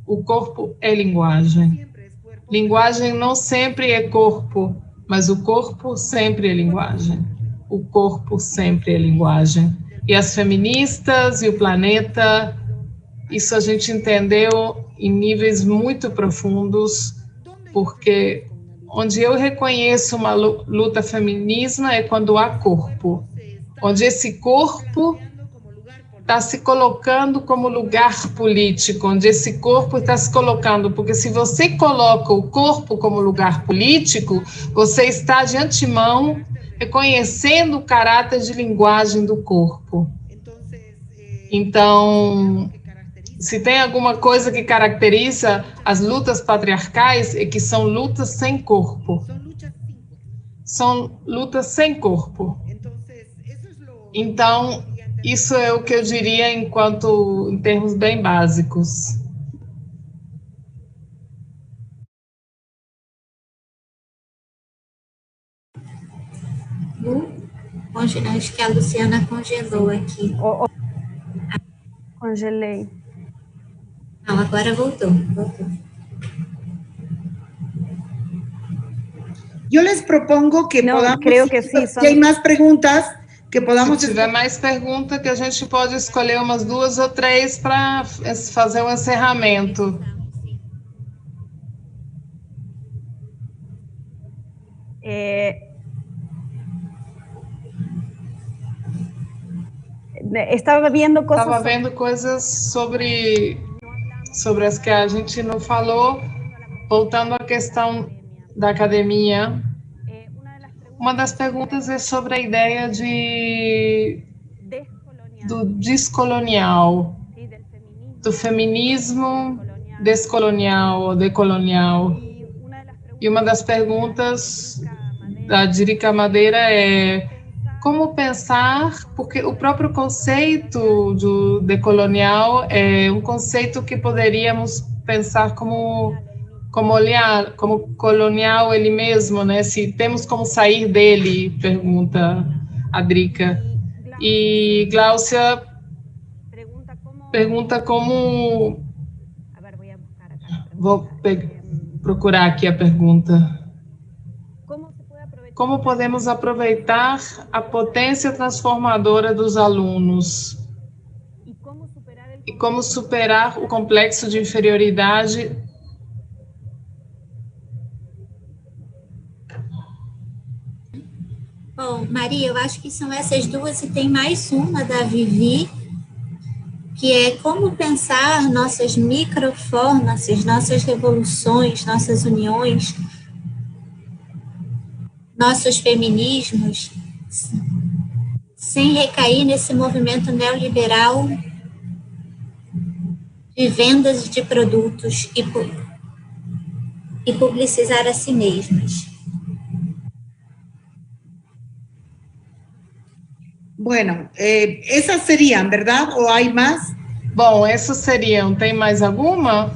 O corpo é linguagem. Linguagem não sempre é corpo, mas o corpo sempre é linguagem. O corpo sempre é linguagem. E as feministas e o planeta, isso a gente entendeu em níveis muito profundos, porque onde eu reconheço uma luta feminista é quando há corpo, onde esse corpo está se colocando como lugar político, onde esse corpo está se colocando, porque se você coloca o corpo como lugar político, você está de antemão reconhecendo o caráter de linguagem do corpo. Então, se tem alguma coisa que caracteriza as lutas patriarcais, é que são lutas sem corpo. São lutas sem corpo. Então, isso é o que eu diria em termos bem básicos.
Acho que a Luciana congelou aqui.
Congelei.
Não, agora voltou.
Yo les propongo que
No,
podamos...
creo que sí,
Si hay más preguntas, que podamos...
Se tiver mais pergunta, que a gente pode escolher umas 2 ou 3 para fazer um encerramento.
Estava vendo coisas...
Estava vendo coisas sobre as que a gente não falou, voltando à questão da academia. Uma das perguntas é sobre a ideia do descolonial, do feminismo descolonial ou decolonial. E uma das perguntas da Dirica Madeira é como pensar, porque o próprio conceito do decolonial é um conceito que poderíamos pensar como olhar, como colonial ele mesmo, né? Se temos como sair dele, pergunta a Drica. E Gláucia pergunta como... Vou procurar aqui a pergunta. Como podemos aproveitar a potência transformadora dos alunos? E como superar o complexo de inferioridade?
Bom, Maria, eu acho que são essas duas e tem mais uma da Vivi, que é como pensar nossas microformas, nossas revoluções, nossas uniões, nossos feminismos, sem recair nesse movimento neoliberal de vendas de produtos e publicizar a si mesmas.
Bueno, esas serían, ¿verdad? ¿O hay más?
Bom, essas seriam. Tem mais alguma?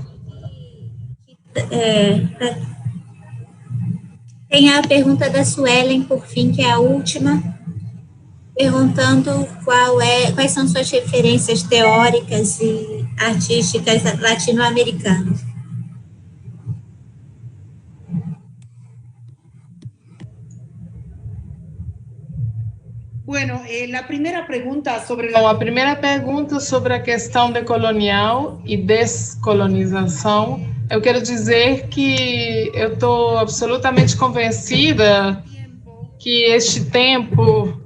Tem a pergunta da Suelen, por fim, que é a última, perguntando quais são suas referências teóricas e artísticas latino-americanas.
Bueno, la primera pregunta sobre...
Bom, a primeira pergunta sobre a questão decolonial e descolonização, eu quero dizer que eu estou absolutamente convencida que este tempo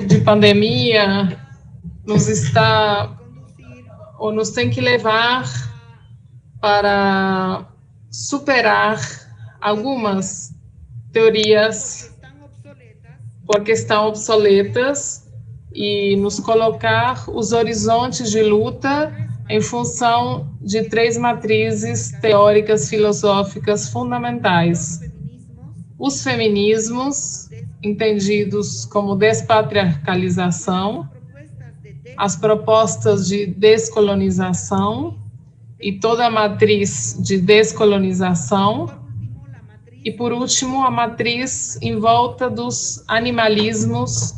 de pandemia nos tem que levar para superar algumas teorias porque estão obsoletas e nos colocar os horizontes de luta em função de 3 matrizes teóricas filosóficas fundamentais. Os feminismos, entendidos como despatriarcalização, as propostas de descolonização e toda a matriz de descolonização, e, por último, a matriz em volta dos animalismos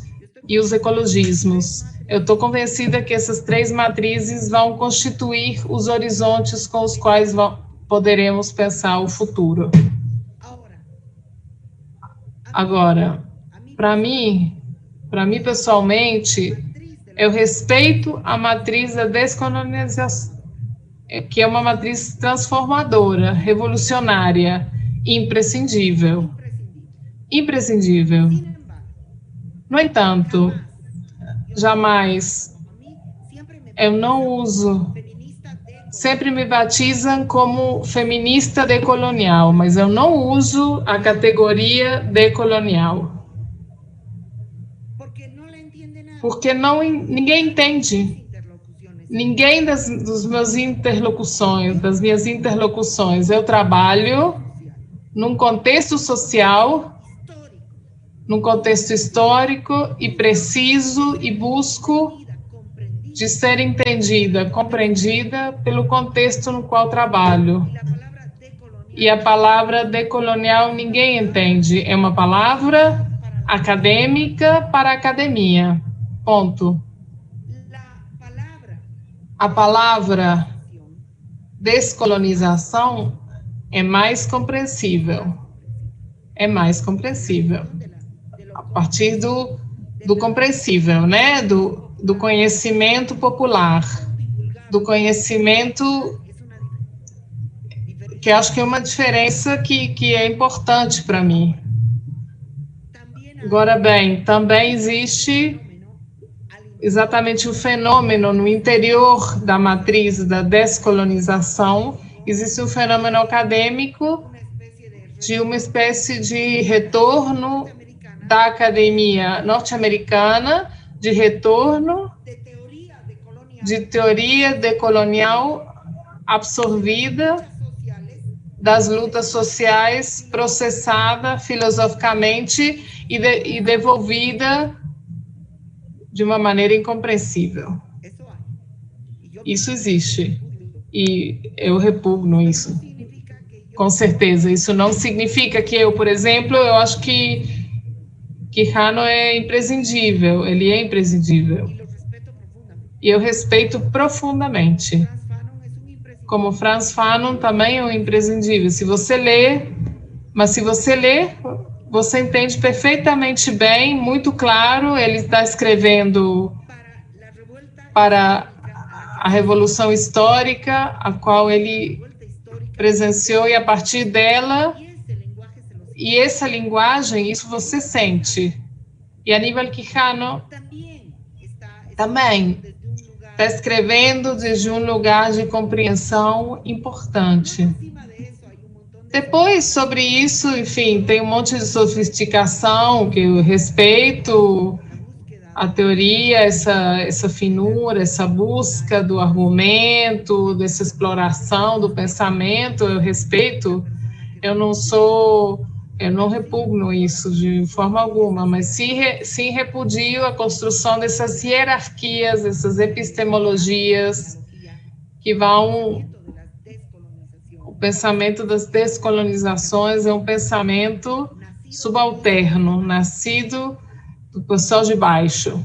e os ecologismos. Eu estou convencida que essas 3 matrizes vão constituir os horizontes com os quais poderemos pensar o futuro. Agora, para mim pessoalmente, eu respeito a matriz da descolonização, que é uma matriz transformadora, revolucionária, imprescindível. No entanto, jamais, eu não uso, sempre me batizam como feminista decolonial, mas eu não uso a categoria decolonial. Porque ninguém entende. Ninguém das minhas interlocuções, eu trabalho num contexto social, num contexto histórico e preciso e busco de ser entendida, compreendida pelo contexto no qual trabalho. E a palavra decolonial ninguém entende. É uma palavra acadêmica para a academia. Ponto. A palavra descolonização é mais compreensível. É mais compreensível. A partir do compreensível, né? Do conhecimento popular. Do conhecimento, que acho que é uma diferença que é importante para mim. Agora bem, também existe exatamente o fenômeno no interior da matriz da descolonização, existe um fenômeno acadêmico de uma espécie de retorno da academia norte-americana, de retorno de teoria decolonial absorvida das lutas sociais, processada filosoficamente e devolvida de uma maneira incompreensível. Isso existe, e eu repugno isso, com certeza. Isso não significa que eu, por exemplo, eu acho que Quijano é imprescindível, ele é imprescindível. E eu respeito profundamente. Como Frantz Fanon também é um imprescindível. Se você lê, mas se você lê, você entende perfeitamente bem, muito claro, ele está escrevendo para a Revolução Histórica, a qual ele presenciou, e a partir dela, e essa linguagem, isso você sente. E Aníbal Quijano também está escrevendo desde um lugar de compreensão importante. Depois, sobre isso, enfim, tem um monte de sofisticação que eu respeito, a teoria, essa finura, essa busca do argumento, dessa exploração do pensamento, eu respeito. Eu não repugno isso de forma alguma, mas sim repudio a construção dessas hierarquias, dessas epistemologias que vão... O pensamento das descolonizações é um pensamento subalterno, nascido do pessoal de baixo.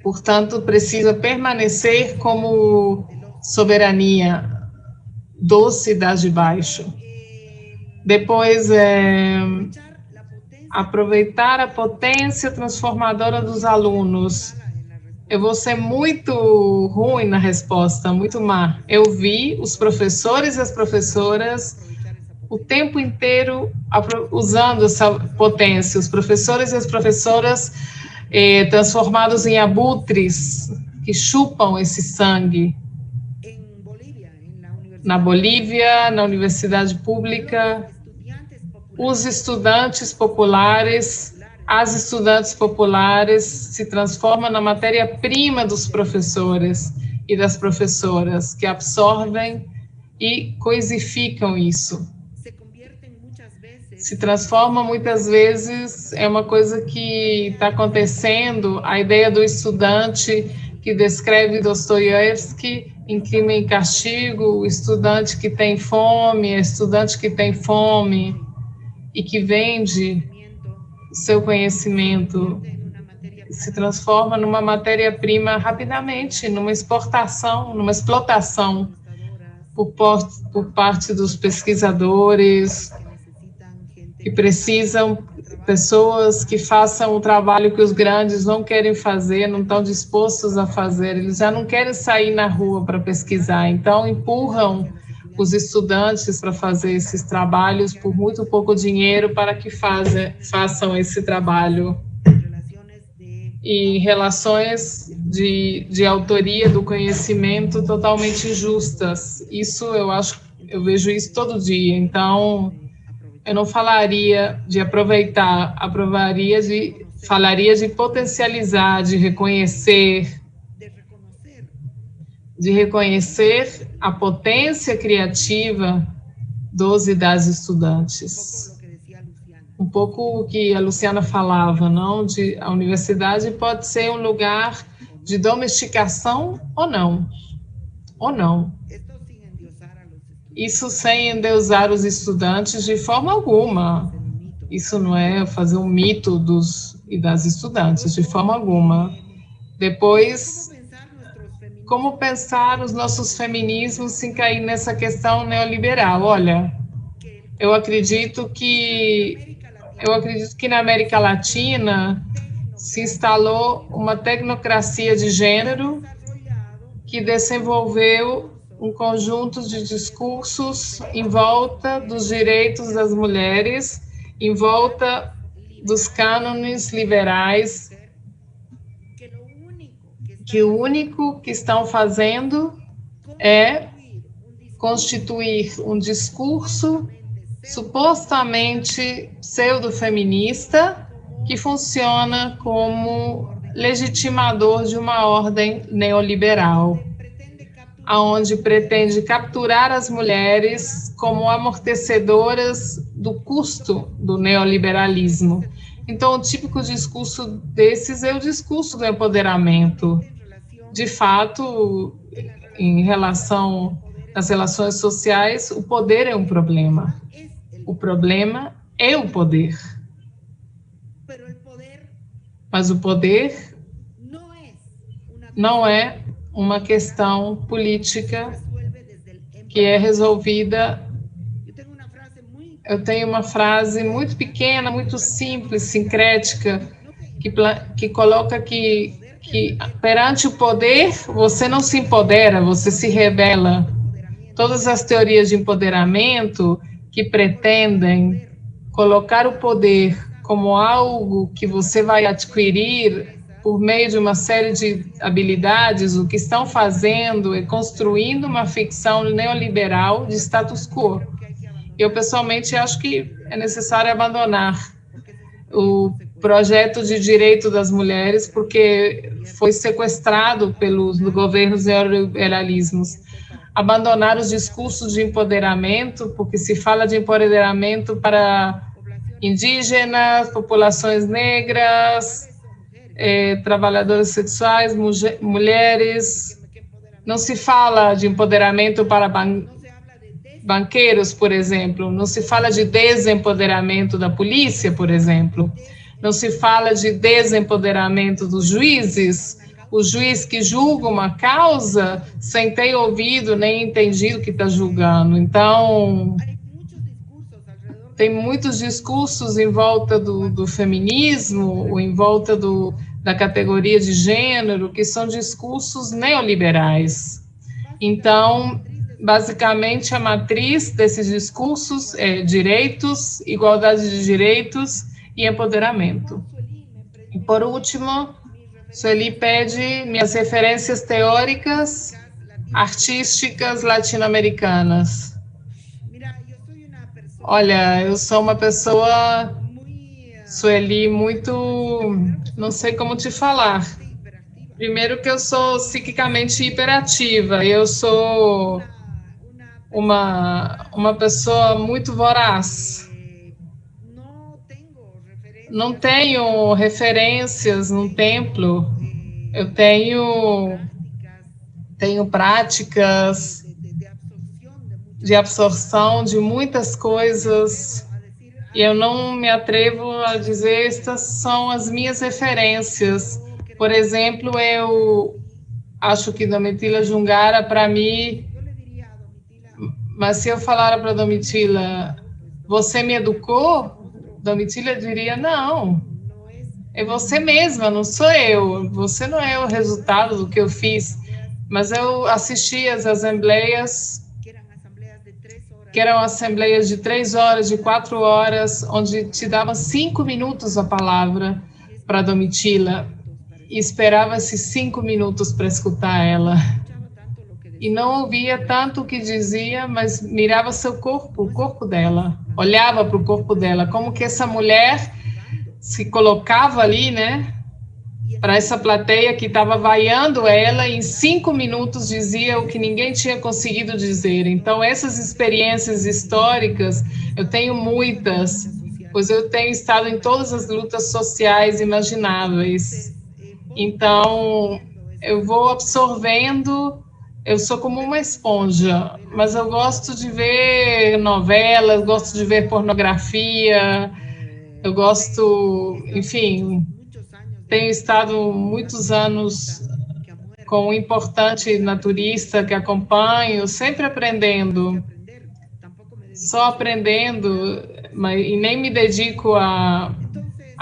Portanto, precisa permanecer como soberania dos cidades de baixo. Depois, aproveitar a potência transformadora dos alunos. Eu vou ser muito ruim na resposta, muito má. Eu vi os professores e as professoras o tempo inteiro usando essa potência, os professores e as professoras transformados em abutres que chupam esse sangue. Na Bolívia, na universidade pública, os estudantes populares, as estudantes populares se transformam na matéria-prima dos professores e das professoras, que absorvem e coisificam isso. Se transforma muitas vezes, é uma coisa que está acontecendo, a ideia do estudante que descreve Dostoiévski em Crime e Castigo, o estudante que tem fome, a estudante que tem fome e que vende seu conhecimento, se transforma numa matéria-prima rapidamente, numa exportação, numa explotação por parte dos pesquisadores, que precisam, pessoas que façam o trabalho que os grandes não querem fazer, não estão dispostos a fazer, eles já não querem sair na rua para pesquisar, então empurram os estudantes para fazer esses trabalhos por muito pouco dinheiro para que façam esse trabalho. E relações de autoria do conhecimento totalmente injustas. Isso eu vejo isso todo dia, então eu não falaria de aproveitar, falaria de potencializar, de reconhecer a potência criativa dos e das estudantes. Um pouco o que a Luciana falava, não? A universidade pode ser um lugar de domesticação ou não. Ou não. Isso sem endeusar os estudantes de forma alguma. Isso não é fazer um mito dos e das estudantes, de forma alguma. Depois, como pensar os nossos feminismos sem cair nessa questão neoliberal? Olha, eu acredito que na América Latina se instalou uma tecnocracia de gênero que desenvolveu um conjunto de discursos em volta dos direitos das mulheres, em volta dos cânones liberais, que o único que estão fazendo é constituir um discurso supostamente pseudo-feminista que funciona como legitimador de uma ordem neoliberal, aonde pretende capturar as mulheres como amortecedoras do custo do neoliberalismo. Então, o típico discurso desses é o discurso do empoderamento. De fato, em relação às relações sociais, o poder é um problema. O problema é o poder. Mas o poder não é uma questão política que é resolvida. Eu tenho uma frase muito pequena, muito simples, sincrética, que coloca que perante o poder você não se empodera, você se rebela. Todas as teorias de empoderamento que pretendem colocar o poder como algo que você vai adquirir por meio de uma série de habilidades, o que estão fazendo é construindo uma ficção neoliberal de status quo. Eu, pessoalmente, acho que é necessário abandonar o projeto de direito das mulheres, porque foi sequestrado pelos governos neoliberalismos. Abandonar os discursos de empoderamento, porque se fala de empoderamento para indígenas, populações negras, trabalhadoras sexuais, mulheres. Não se fala de empoderamento para banqueiros, por exemplo. Não se fala de desempoderamento da polícia, por exemplo. Não se fala de desempoderamento dos juízes. O juiz que julga uma causa sem ter ouvido nem entendido o que está julgando. Então, tem muitos discursos em volta do feminismo, ou em volta da categoria de gênero, que são discursos neoliberais. Então, basicamente, a matriz desses discursos é direitos, igualdade de direitos e empoderamento. E, por último, Sueli pede minhas referências teóricas, artísticas latino-americanas. Olha, eu sou uma pessoa, Sueli, muito, não sei como te falar. Primeiro que eu sou psiquicamente hiperativa, eu sou uma pessoa muito voraz. Não tenho referências no templo, eu tenho práticas de absorção de muitas coisas, e eu não me atrevo a dizer estas são as minhas referências. Por exemplo, eu acho que Domitila Jungara, para mim, mas se eu falar para Domitila, você me educou? Domitila diria, não, é você mesma, não sou eu, você não é o resultado do que eu fiz. Mas eu assisti às assembleias, que eram assembleias de 3 horas, de 4 horas, onde te dava 5 minutos a palavra para Domitila, e esperava-se 5 minutos para escutar ela. E não ouvia tanto o que dizia, mas mirava seu corpo, o corpo dela, olhava para o corpo dela, como que essa mulher se colocava ali, né, para essa plateia que estava vaiando ela, e em 5 minutos dizia o que ninguém tinha conseguido dizer. Então, essas experiências históricas, eu tenho muitas, pois eu tenho estado em todas as lutas sociais imagináveis. Então, eu vou absorvendo. Eu sou como uma esponja, mas eu gosto de ver novelas, gosto de ver pornografia, Eu gosto, enfim, tenho estado muitos anos com um importante naturista que acompanho, sempre aprendendo, só aprendendo, e nem me dedico a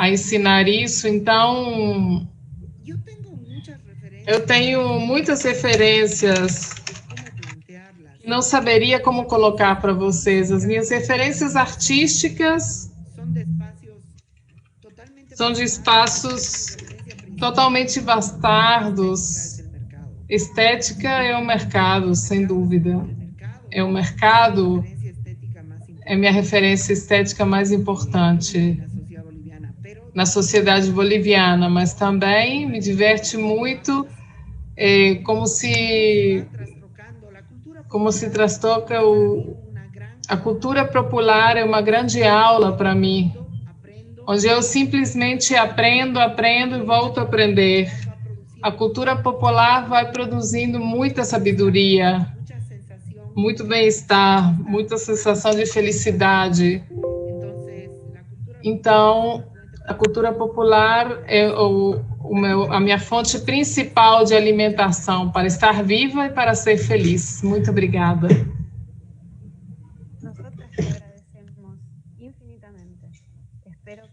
ensinar isso. Então, eu tenho muitas referências, não saberia como colocar para vocês. As minhas referências artísticas são de espaços totalmente bastardos. Estética é o mercado, sem dúvida. É o mercado, é minha referência estética mais importante na sociedade boliviana, mas também me diverte muito como se trastoca a cultura popular. É uma grande aula para mim, onde eu simplesmente aprendo e volto a aprender. A cultura popular vai produzindo muita sabedoria, muito bem-estar, muita sensação de felicidade. Então, a cultura popular é a minha fonte principal de alimentação para estar viva e para ser feliz. Muito obrigada.
Nosotros te agradecemos infinitamente. Espero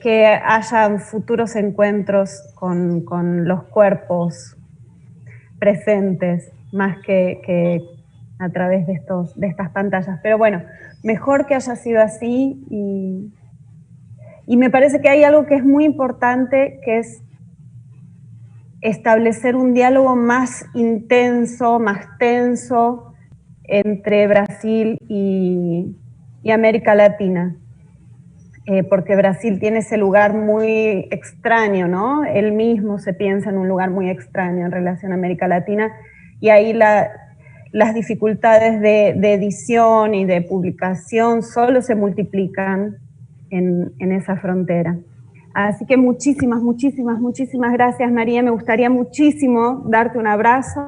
que haya futuros encuentros con los cuerpos presentes, más que a través de estas pantallas. Pero bueno, mejor que haya sido así, y me parece que hay algo que es muy importante, que es establecer un diálogo más intenso, más tenso entre Brasil y América Latina. Porque Brasil tiene ese lugar muy extraño, ¿no? Él mismo se piensa en un lugar muy extraño en relación a América Latina, y ahí las dificultades de edición y de publicación solo se multiplican en esa frontera. Así que muchísimas gracias, María. Me gustaría muchísimo darte un abrazo.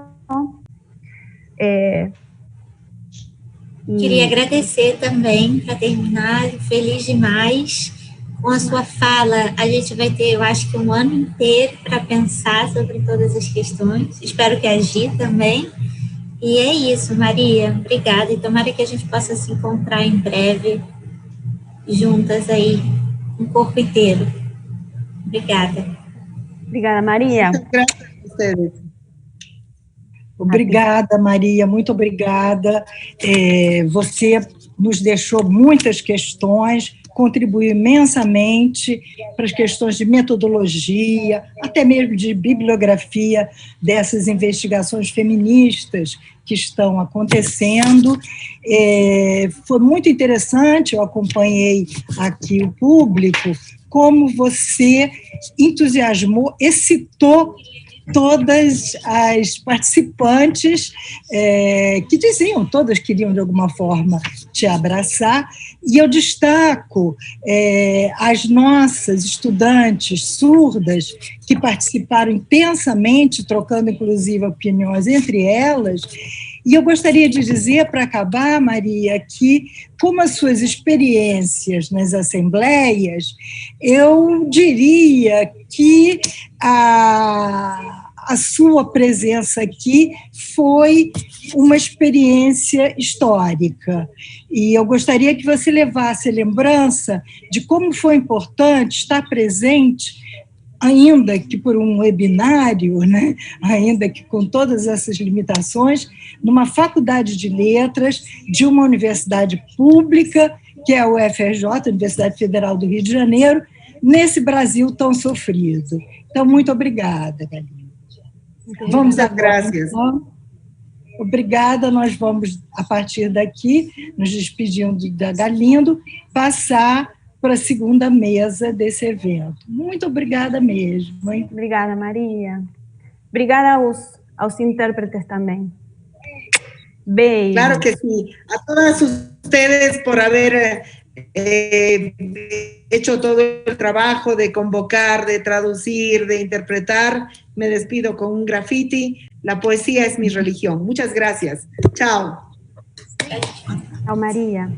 Queria agradecer também, para terminar, feliz demais com a sua fala. A gente vai ter, eu acho que um ano inteiro para pensar sobre todas as questões. Espero que agir também. E é isso, Maria. Obrigada. E tomara que a gente possa se encontrar em breve, juntas aí, um corpo inteiro. Obrigada.
Obrigada, Maria.
Gracias a ustedes.
Obrigada, Maria, muito obrigada. Você nos deixou muitas questões, contribuiu imensamente para as questões de metodologia, até mesmo de bibliografia dessas investigações feministas que estão acontecendo. Foi muito interessante, eu acompanhei aqui o público, como você entusiasmou, excitou todas as participantes que diziam, todas queriam de alguma forma te abraçar, e eu destaco as nossas estudantes surdas que participaram intensamente, trocando inclusive opiniões entre elas. E eu gostaria de dizer, para acabar, Maria, que como as suas experiências nas assembleias, eu diria que a sua presença aqui foi uma experiência histórica. E eu gostaria que você levasse a lembrança de como foi importante estar presente, ainda que por um webinário, né? Ainda que com todas essas limitações, numa faculdade de letras de uma universidade pública, que é a UFRJ, Universidade Federal do Rio de Janeiro, nesse Brasil tão sofrido. Então, muito obrigada, Galinha. Vamos agora, então. Obrigada, nós vamos, a partir daqui, nos despedindo da Galindo, passar para a segunda mesa desse evento. Muito obrigada mesmo. Hein?
Obrigada, Maria. Obrigada aos intérpretes também. Beijo.
Claro que sí. A todas ustedes por haber hecho todo el trabajo de convocar, de traducir, de interpretar. Me despido con un graffiti. La poesía es mi religión. Muchas gracias. Chao.
Chao, María.